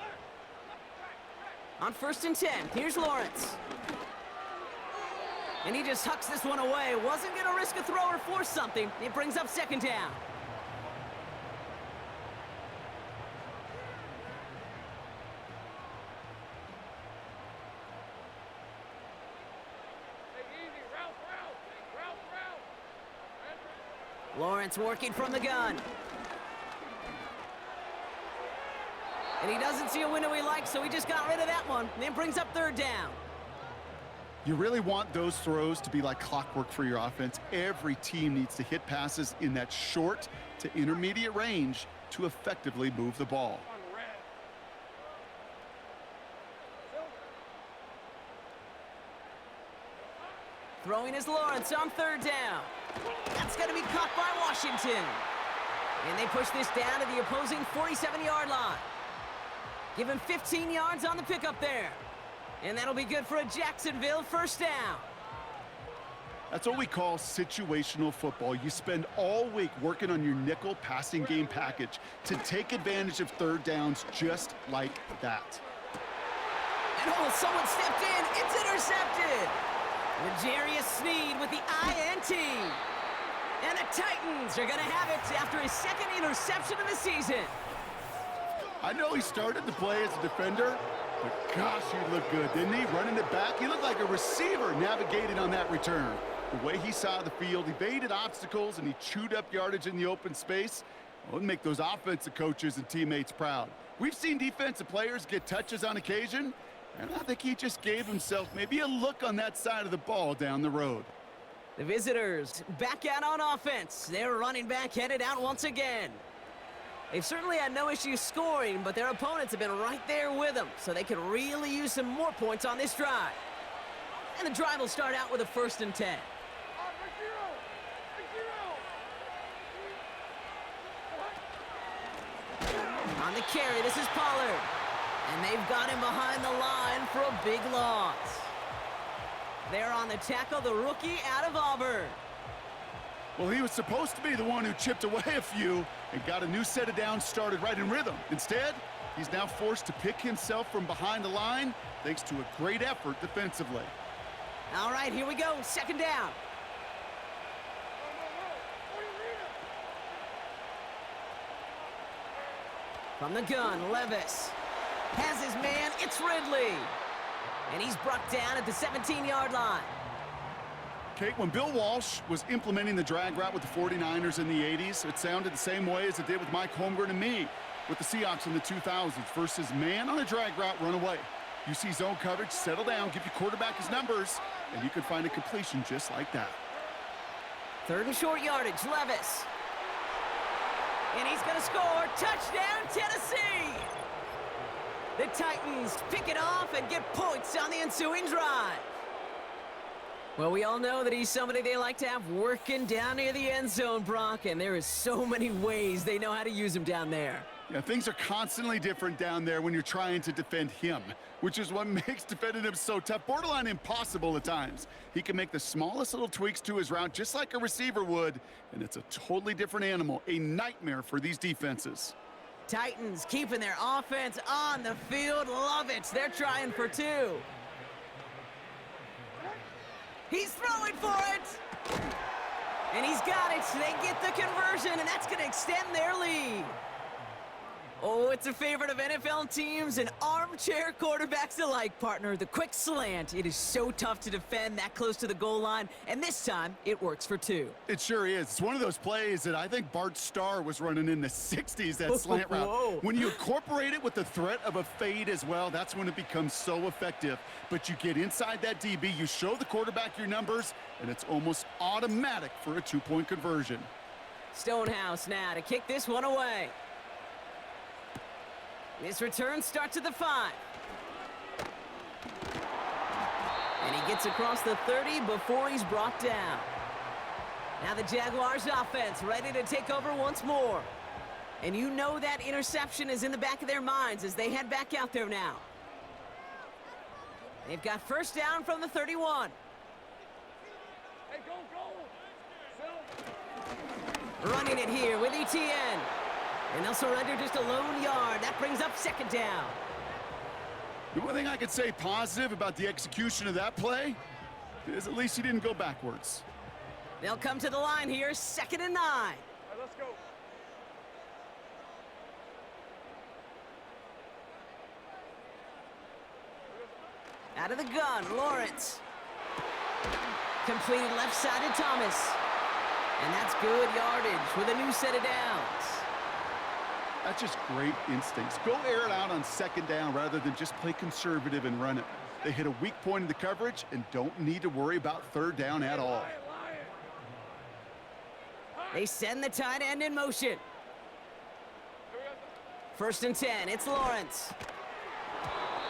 On 1st and 10, here's Lawrence. And he just hucks this one away. Wasn't going to risk a throw or force something. It brings up 2nd down. Lawrence working from the gun. And he doesn't see a window he likes, so he just got rid of that one. And then brings up 3rd down. You really want those throws to be like clockwork for your offense. Every team needs to hit passes in that short to intermediate range to effectively move the ball. Throwing is Lawrence on third down. That's going to be caught by Washington. And they push this down to the opposing 47-yard line. Give him 15 yards on the pickup there. And that'll be good for a Jacksonville first down. That's what we call situational football. You spend all week working on your nickel passing game package to take advantage of third downs just like that. And oh, someone stepped in. It's intercepted. L'Jarius Sneed with the INT. And the Titans are going to have it after his second interception of the season. I know he started to play as a defender, but gosh, he looked good, didn't he? Running it back, he looked like a receiver navigating on that return. The way he saw the field, he evaded obstacles, and he chewed up yardage in the open space. Well, it'll make those offensive coaches and teammates proud. We've seen defensive players get touches on occasion, and I think he just gave himself maybe a look on that side of the ball down the road. The visitors back out on offense. Their running back headed out once again. They've certainly had no issues scoring, but their opponents have been right there with them, so they could really use some more points on this drive. And the drive will start out with a 1st and 10. On the carry, this is Pollard. And they've got him behind the line for a big loss. There on the tackle, the rookie out of Auburn. Well, he was supposed to be the one who chipped away a few and got a new set of downs started right in rhythm. Instead, he's now forced to pick himself from behind the line thanks to a great effort defensively. All right, here we go. 2nd down. From the gun, Levis has his man. It's Ridley. And he's brought down at the 17-yard line. Kate, when Bill Walsh was implementing the drag route with the 49ers in the 80s, it sounded the same way as it did with Mike Holmgren and me with the Seahawks in the 2000s. Versus man on a drag route, run away. You see zone coverage, settle down, give your quarterback his numbers, and you can find a completion just like that. 3rd and short yardage, Levis. And he's going to score. Touchdown, Tennessee! The Titans pick it off and get points on the ensuing drive. Well, we all know that he's somebody they like to have working down near the end zone, Brock, and there is so many ways they know how to use him down there. Yeah, things are constantly different down there when you're trying to defend him, which is what makes defending him so tough, borderline impossible at times. He can make the smallest little tweaks to his route just like a receiver would, and it's a totally different animal, a nightmare for these defenses. Titans keeping their offense on the field. Love it. They're trying for 2. He's throwing for it. And he's got it. They get the conversion, and that's going to extend their lead. Oh, it's a favorite of NFL teams and armchair quarterbacks alike, partner. The quick slant. It is so tough to defend that close to the goal line, and this time it works for 2. It sure is. It's one of those plays that I think Bart Starr was running in the 60s, that slant route. Whoa. When you incorporate it with the threat of a fade as well, that's when it becomes so effective. But you get inside that DB, you show the quarterback your numbers, and it's almost automatic for a 2-point conversion. Stonehouse now to kick this one away. This return starts at the 5. And he gets across the 30 before he's brought down. Now the Jaguars offense ready to take over once more. And you know that interception is in the back of their minds as they head back out there now. They've got 1st down from the 31. Hey, go. Running it here with ETN. And they'll surrender just a lone yard. That brings up 2nd down. The one thing I could say positive about the execution of that play is at least he didn't go backwards. They'll come to the line here, 2nd and 9. All right, let's go. Out of the gun, Lawrence. Completed left side to Thomas. And that's good yardage with a new set of downs. That's just great instincts. Go air it out on 2nd down rather than just play conservative and run it. They hit a weak point in the coverage and don't need to worry about third down at all. They send the tight end in motion. First and 10, it's Lawrence.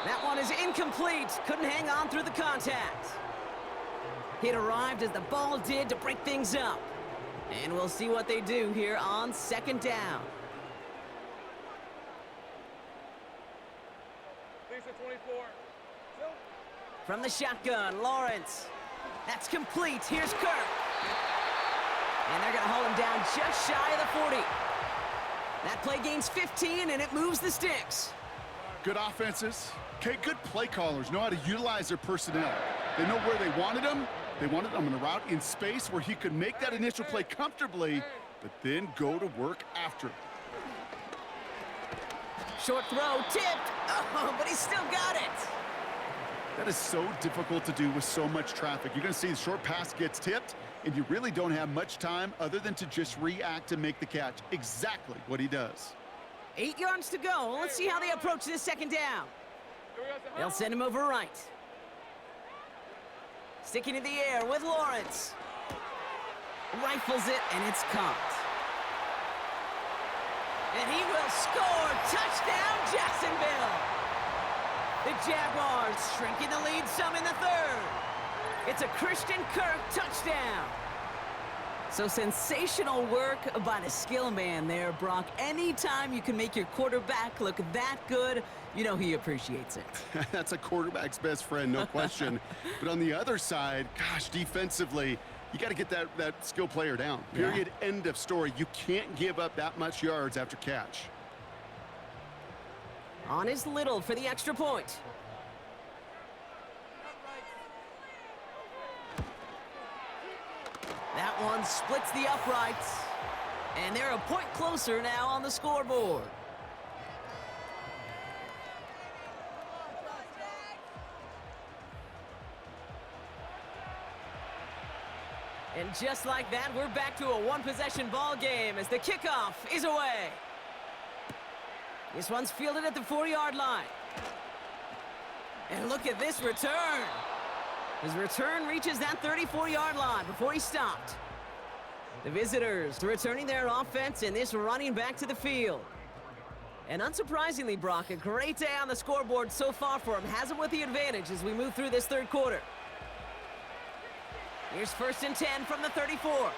That one is incomplete. Couldn't hang on through the contact. It arrived as the ball did to break things up. And we'll see what they do here on second down. Lisa 24. From the shotgun, Lawrence. That's complete. Here's Kirk. And they're going to hold him down just shy of the 40. That play gains 15, and it moves the sticks. Good offenses. Okay, good play callers know how to utilize their personnel. They know where they wanted them. They wanted him in a route in space where he could make that initial play comfortably, but then go to work after. Short throw, tipped. Oh, but he still got it. That is so difficult to do with so much traffic. You're going to see the short pass gets tipped, and you really don't have much time other than to just react and make the catch. Exactly what he does. 8 yards to go. Let's see how they approach this second down. They'll send him over right. Sticking in the air with Lawrence. Rifles it, and it's caught. And he will score. Touchdown, Jacksonville. The Jaguars shrinking the lead some in the third. It's a Christian Kirk touchdown. So sensational work by the skill man there, Brock. Anytime you can make your quarterback look that good, you know he appreciates it. That's a quarterback's best friend, no question. But on the other side, gosh, defensively, you got to get that skill player down. Period, end of story. You can't give up that much yards after catch. On is Little for the extra point. That one splits the uprights. And they're a point closer now on the scoreboard. And just like that, we're back to a one-possession ball game as the kickoff is away. This one's fielded at the 4-yard line. And look at this return. His return reaches that 34-yard line before he stopped. The visitors returning their offense and this running back to the field. And unsurprisingly, Brock, a great day on the scoreboard so far for him. Has him with the advantage as we move through this third quarter. Here's first and 10 from the 34.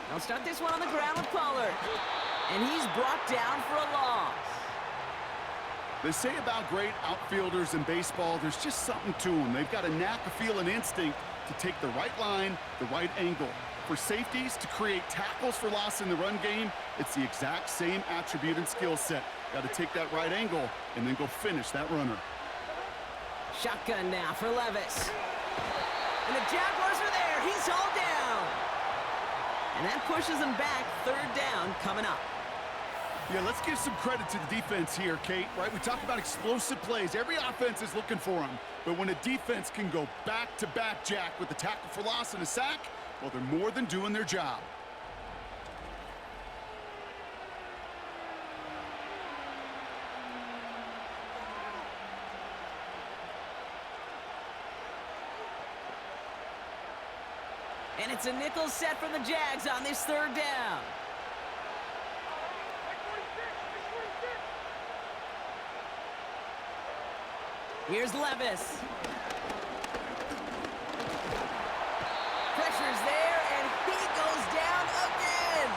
They'll start this one on the ground with Pollard. And he's brought down for a loss. They say about great outfielders in baseball, there's just something to them. They've got a knack, a feel, and instinct to take the right line, the right angle. For safeties, to create tackles for loss in the run game, it's the exact same attribute and skill set. Got to take that right angle and then go finish that runner. Shotgun now for Levis. And the Jaguars are there. He's hauled down. And that pushes him back. Third down coming up. Yeah, let's give some credit to the defense here, Kate, right? We talk about explosive plays. Every offense is looking for them. But when a defense can go back-to-back, Jack, with a tackle for loss and a sack, well, they're more than doing their job. And it's a nickel set from the Jags on this third down. Here's Levis. Pressure's there, and he goes down again.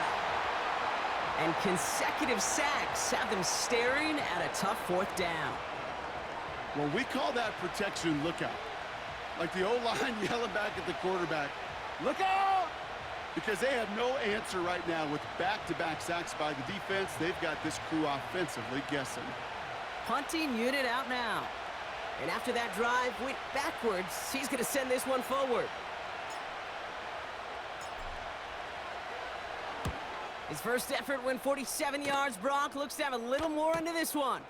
And consecutive sacks have them staring at a tough fourth down. Well, we call that protection lookout. Like the O-line yelling back at the quarterback, look out! Because they have no answer right now with back-to-back sacks by the defense. They've got this crew offensively guessing. Punting unit out now. And after that drive went backwards, he's going to send this one forward. His first effort went 47 yards. Brock looks to have a little more into this one.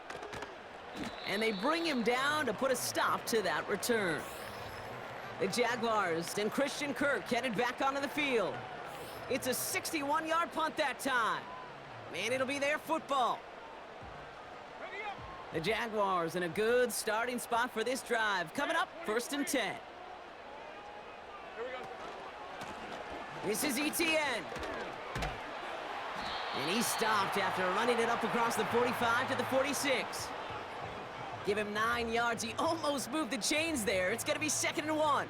And they bring him down to put a stop to that return. The Jaguars and Christian Kirk headed back onto the field. It's a 61-yard punt that time. And it'll be their football. The Jaguars in a good starting spot for this drive. Coming up, 1st and 10. This is ETN. And he stopped after running it up across the 45 to the 46. Give him 9 yards. He almost moved the chains there. It's going to be 2nd and 1.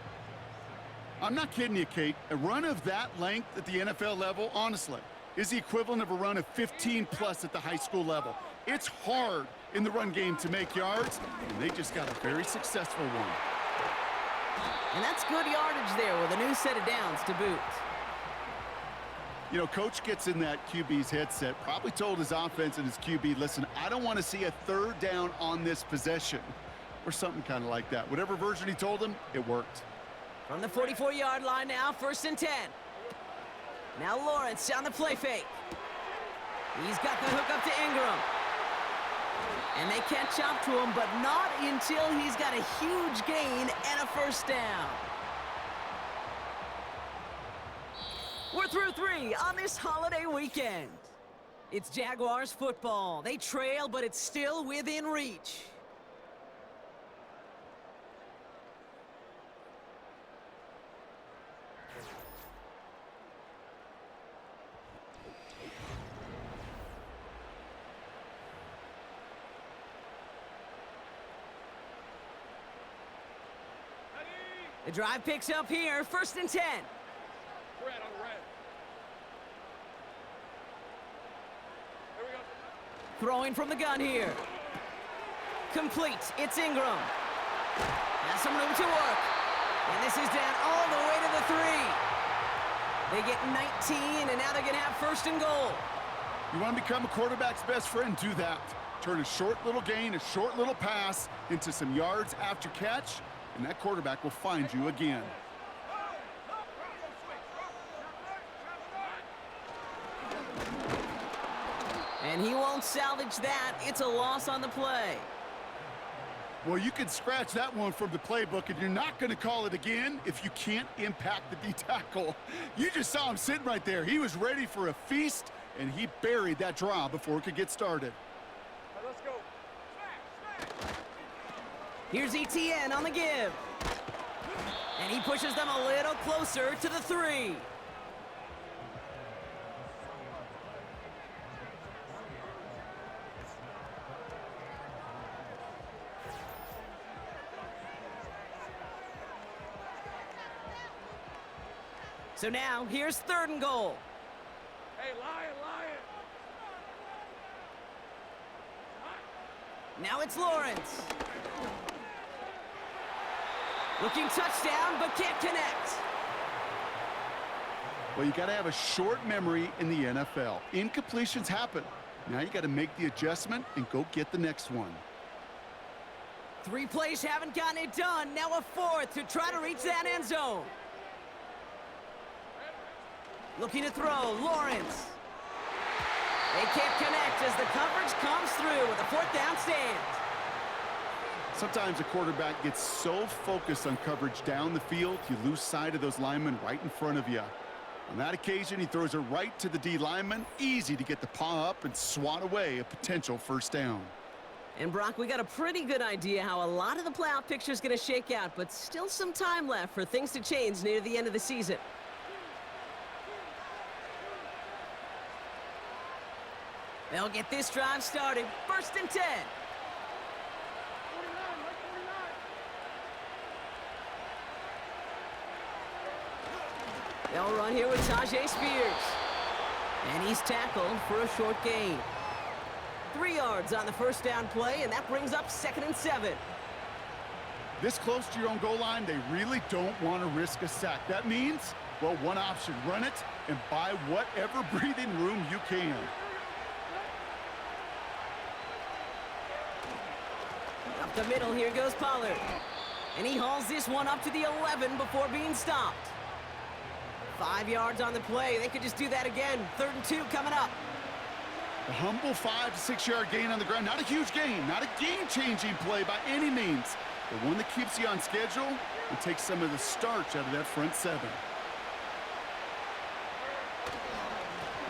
I'm not kidding you, Kate. A run of that length at the NFL level, honestly, is the equivalent of a run of 15-plus at the high school level. It's hard in the run game to make yards, and they just got a very successful one. And that's good yardage there with a new set of downs to boot. You know, Coach gets in that QB's headset, probably told his offense and his QB, listen, I don't want to see a 3rd down on this possession, or something kind of like that. Whatever version he told him, it worked. From the 44-yard line now, 1st and 10. Now Lawrence on the play fake. He's got the hook up to Ingram. And they catch up to him, but not until he's got a huge gain and a 1st down. We're through 3 on this holiday weekend. It's Jaguars football. They trail, but it's still within reach. The drive picks up here, 1st and 10. Red on red. Here we go. Throwing from the gun here. Complete. It's Ingram. Has some room to work. And this is down all the way to the 3. They get 19, and now they're going to have 1st and goal. You want to become a quarterback's best friend? Do that. Turn a short little gain, a short little pass into some yards after catch, and that quarterback will find you again. And he won't salvage that. It's a loss on the play. Well, you can scratch that one from the playbook, and you're not going to call it again if you can't impact the D-tackle. You just saw him sitting right there. He was ready for a feast, and he buried that draw before it could get started. All right, let's go. Here's ETN on the give. And he pushes them a little closer to the 3. So now, here's 3rd and goal. Hey, Lion. Now it's Lawrence. Looking touchdown, but can't connect. Well, you got to have a short memory in the NFL. Incompletions happen. Now you got to make the adjustment and go get the next one. 3 plays haven't gotten it done. Now a 4th to try to reach that end zone. Looking to throw, Lawrence. They can't connect as the coverage comes through with a 4th down stand. Sometimes a quarterback gets so focused on coverage down the field, you lose sight of those linemen right in front of you. On that occasion, he throws it right to the D lineman. Easy to get the paw up and swat away a potential 1st down. And Brock, we got a pretty good idea how a lot of the playoff picture is going to shake out, but still some time left for things to change near the end of the season. They'll get this drive started. 1st and 10. They'll run here with Tajay Spears. And he's tackled for a short gain. 3 yards on the 1st down play, and that brings up 2nd and 7. This close to your own goal line, they really don't want to risk a sack. That means, well, one option, run it and buy whatever breathing room you can. Up the middle, here goes Pollard. And he hauls this one up to the 11 before being stopped. 5 yards on the play. They could just do that again. 3rd and 2 coming up. A humble 5 to 6 yard gain on the ground. Not a huge gain, not a game-changing play by any means, but one that keeps you on schedule and takes some of the starch out of that front 7.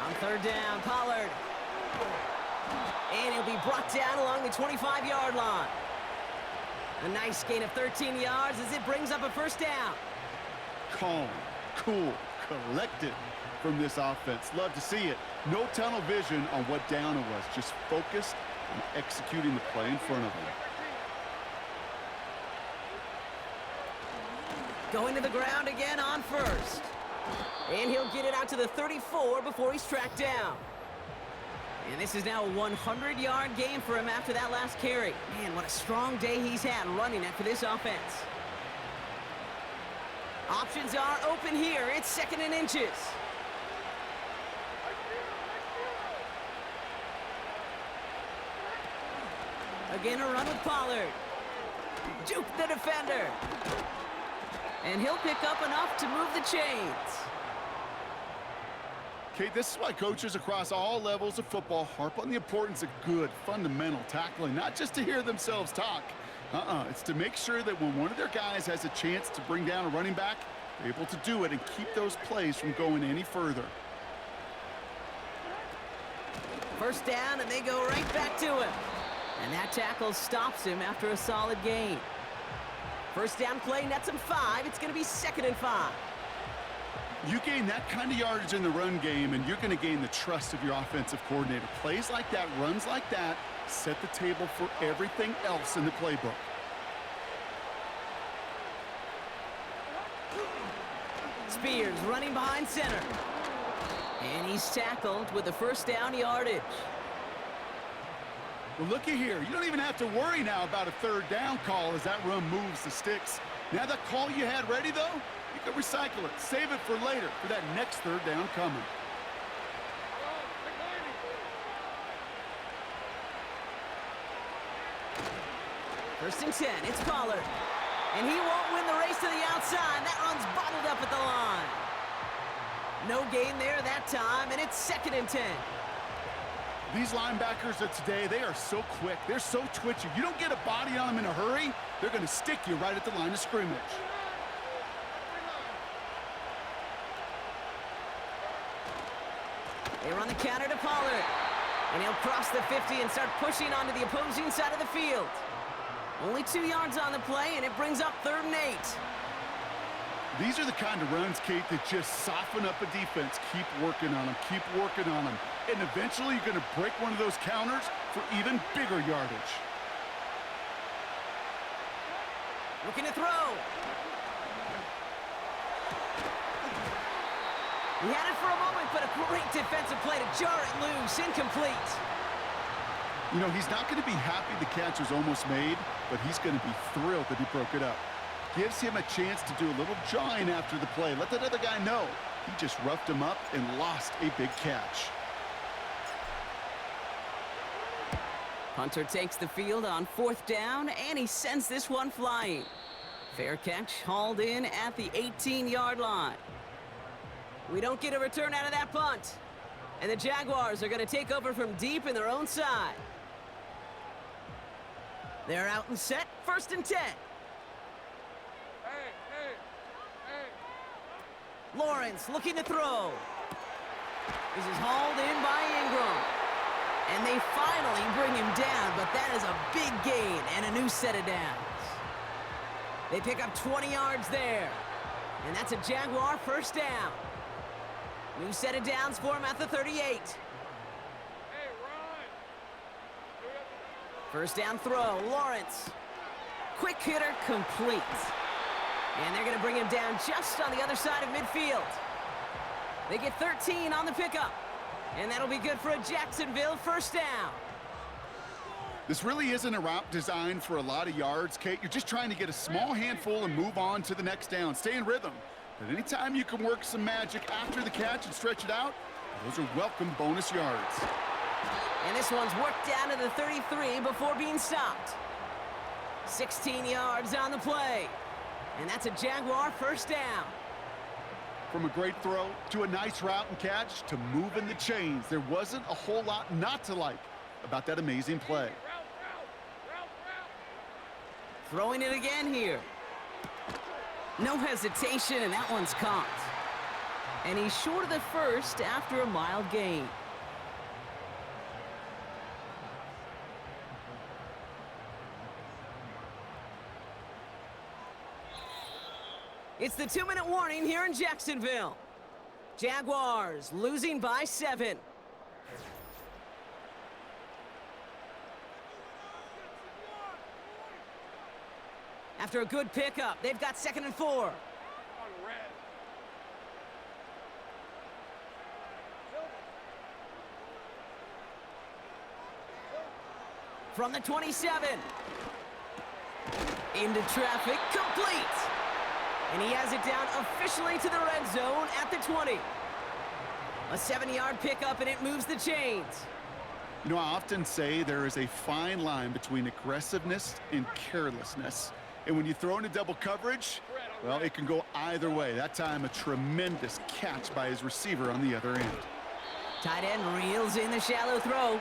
On third down, Pollard. And he'll be brought down along the 25-yard line. A nice gain of 13 yards as it brings up a first down. Calm, cool, collected from this offense. Love to see it. No tunnel vision on what down it was. Just focused on executing the play in front of them. Going to the ground again on first. And he'll get it out to the 34 before he's tracked down. And this is now a 100-yard game for him after that last carry. Man, what a strong day he's had running it for this offense. Options are open here. It's second and inches. Again, a run with Pollard. Juke the defender. And he'll pick up enough to move the chains. Okay, this is why coaches across all levels of football harp on the importance of good, fundamental tackling, not just to hear themselves talk. It's to make sure that when one of their guys has a chance to bring down a running back, they're able to do it and keep those plays from going any further. First down, and they go right back to him. And that tackle stops him after a solid gain. First down play nets him 5. It's going to be second and 5. You gain that kind of yardage in the run game, and you're going to gain the trust of your offensive coordinator. Plays like that, runs like that, set the table for everything else in the playbook. Spears running behind center. And he's tackled with the first down yardage. Well, looky here. You don't even have to worry now about a third down call as that run moves the sticks. Now that call you had ready, though, you can recycle it. Save it for later for that next third down coming. First and 10, it's Pollard. And he won't win the race to the outside. That run's bottled up at the line. No gain there that time, and it's second and 10. These linebackers of today, they are so quick. They're so twitchy. You don't get a body on them in a hurry, they're going to stick you right at the line of scrimmage. They run the counter to Pollard. And he'll cross the 50 and start pushing onto the opposing side of the field. Only 2 yards on the play, and it brings up third and 8. These are the kind of runs, Kate, that just soften up a defense. Keep working on them. Keep working on them. And eventually you're going to break one of those counters for even bigger yardage. Looking to throw. He had it for a moment, but a great defensive play to jar it loose. Incomplete. You know, he's not going to be happy the catch was almost made, but he's going to be thrilled that he broke it up. Gives him a chance to do a little jawing after the play. Let that other guy know. He just roughed him up and lost a big catch. Hunter takes the field on fourth down, and he sends this one flying. Fair catch hauled in at the 18-yard line. We don't get a return out of that punt. And the Jaguars are going to take over from deep in their own side. They're out and set, first and 10. Lawrence looking to throw. This is hauled in by Ingram. And they finally bring him down, but that is a big gain and a new set of downs. They pick up 20 yards there. And that's a Jaguar first down. New set of downs for him at the 38. First down throw, Lawrence. Quick hitter, complete. And they're going to bring him down just on the other side of midfield. They get 13 on the pickup. And that'll be good for a Jacksonville first down. This really isn't a route designed for a lot of yards, Kate. You're just trying to get a small handful and move on to the next down. Stay in rhythm. But anytime you can work some magic after the catch and stretch it out, those are welcome bonus yards. And this one's worked down to the 33 before being stopped. 16 yards on the play. And that's a Jaguar first down. From a great throw to a nice route and catch to moving the chains, there wasn't a whole lot not to like about that amazing play. Throwing it again here. No hesitation, and that one's caught. And he's short of the first after a mild gain. It's the 2-minute warning here in Jacksonville. Jaguars losing by 7. After a good pickup, they've got 2nd and 4. On red. From the 27. Into traffic, complete. And he has it down officially to the red zone at the 20. A 7-yard pickup, and it moves the chains. You know, I often say there is a fine line between aggressiveness and carelessness. And when you throw into double coverage, well, it can go either way. That time, a tremendous catch by his receiver on the other end. Tight end reels in the shallow throw.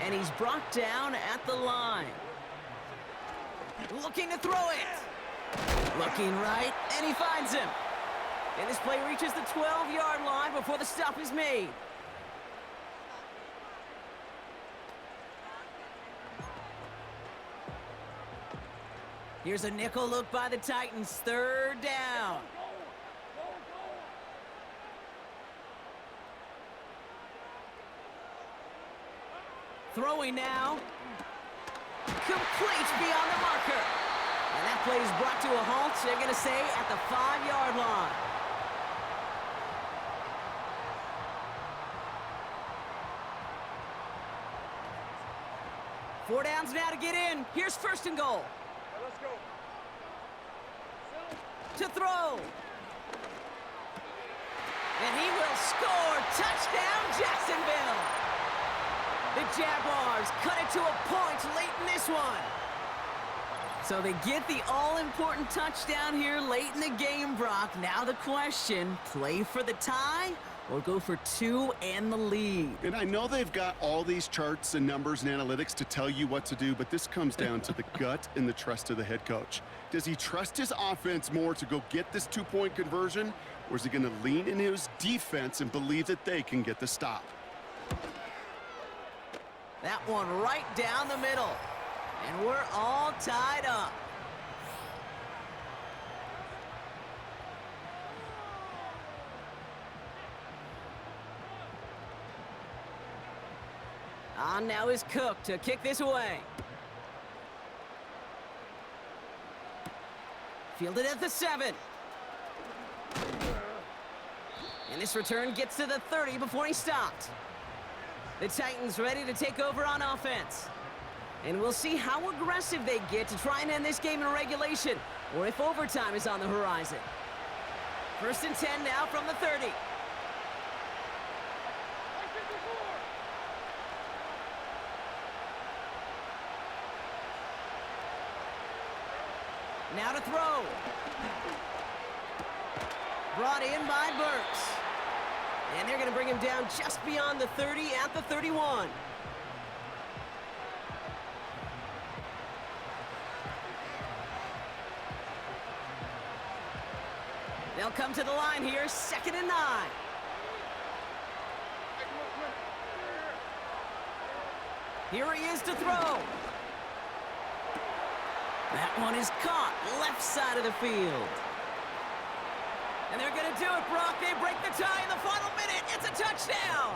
And he's brought down at the line. Looking to throw it. Looking right, and he finds him. And this play reaches the 12-yard line before the stop is made. Here's a nickel look by the Titans. 3rd down. Throwing now. Complete beyond the marker. And that play is brought to a halt, they're going to say, at the 5-yard line. Four downs now to get in. Here's 1st and goal. Let's go. To throw. And he will score. Touchdown, Jacksonville. The Jaguars cut it to a point late in this one. So they get the all-important touchdown here late in the game, Brock. Now the question, play for the tie or go for 2 and the lead? And I know they've got all these charts and numbers and analytics to tell you what to do, but this comes down to the gut and the trust of the head coach. Does he trust his offense more to go get this 2-point conversion, or is he going to lean into his defense and believe that they can get the stop? That one right down the middle. And we're all tied up. On now is Cook to kick this away. Fielded at the 7. And this return gets to the 30 before he stopped. The Titans ready to take over on offense. And we'll see how aggressive they get to try and end this game in regulation, or if overtime is on the horizon. 1st and 10 now from the 30. Now to throw. Brought in by Burks. And they're going to bring him down just beyond the 30 at the 31. They'll come to the line here, 2nd and 9. Here he is to throw. That one is caught, left side of the field. And they're going to do it, Brock. They break the tie in the final minute. It's a touchdown.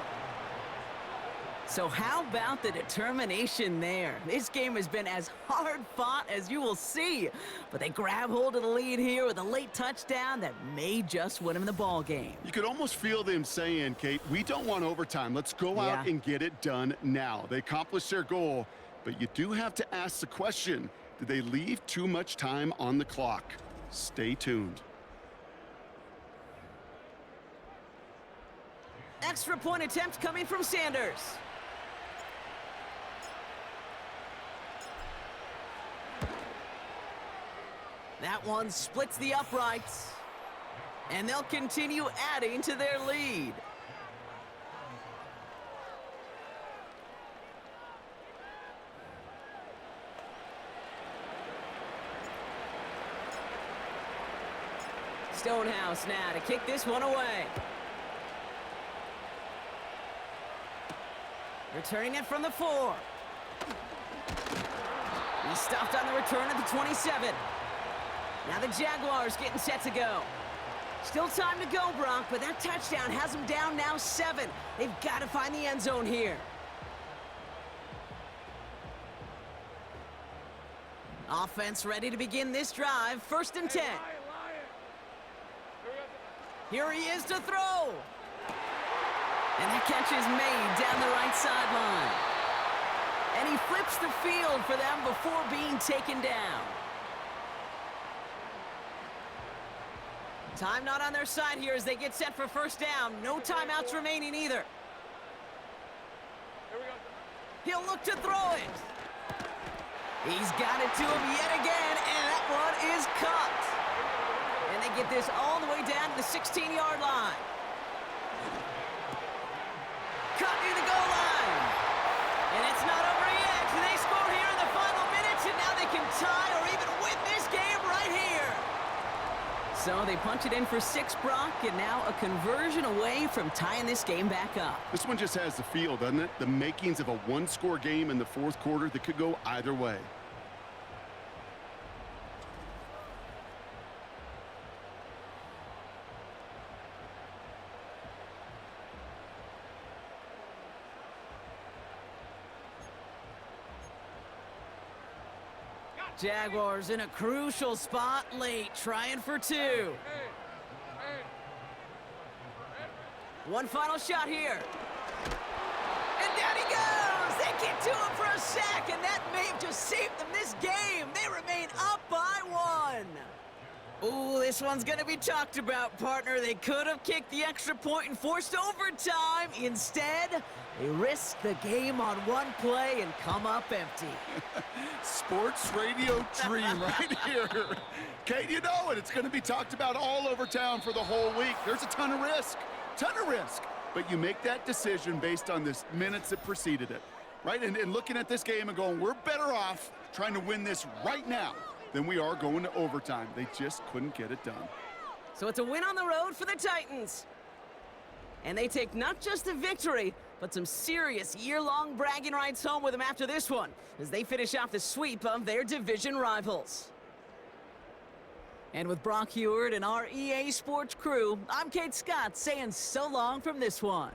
So how about the determination there? This game has been as hard-fought as you will see. But they grab hold of the lead here with a late touchdown that may just win them the ball game. You could almost feel them saying, Kate, we don't want overtime. Let's go out and get it done now. They accomplished their goal, but you do have to ask the question, did they leave too much time on the clock? Stay tuned. Extra point attempt coming from Sanders. That one splits the uprights. And they'll continue adding to their lead. Stonehouse now to kick this one away. Returning it from the 4. He's stopped on the return at the 27. Now the Jaguars getting set to go. Still time to go, Brock, but that touchdown has them down now 7. They've got to find the end zone here. Offense ready to begin this drive. 1st and 10. Here he is to throw. And that catch is made down the right sideline. And he flips the field for them before being taken down. Time not on their side here as they get set for 1st down. No timeouts remaining either. He'll look to throw it. He's got it to him yet again, and that one is caught. And they get this all the way down to the 16-yard line. Caught near the goal line. And it's not over yet. They score here in the final minutes, and now they can tie or even win this game right here. So they punch it in for 6, Brock, and now a conversion away from tying this game back up. This one just has the feel, doesn't it? The makings of a one-score game in the 4th quarter that could go either way. Jaguars in a crucial spot late, trying for 2. One final shot here. And down he goes! They get to him for a sack, and that may have just saved them this game. They remain up by 1. Ooh, this one's going to be talked about, partner. They could have kicked the extra point and forced overtime. Instead, they risk the game on one play and come up empty. Sports radio dream right here. Kate, you know it. It's going to be talked about all over town for the whole week. There's a ton of risk. But you make that decision based on the minutes that preceded it, right? And looking at this game and going, we're better off trying to win this right now than we are going to overtime. They just couldn't get it done. So it's a win on the road for the Titans. And they take not just the victory, but some serious year-long bragging rights home with them after this one, as they finish off the sweep of their division rivals. And with Brock Heward and our EA Sports crew, I'm Kate Scott saying so long from this one.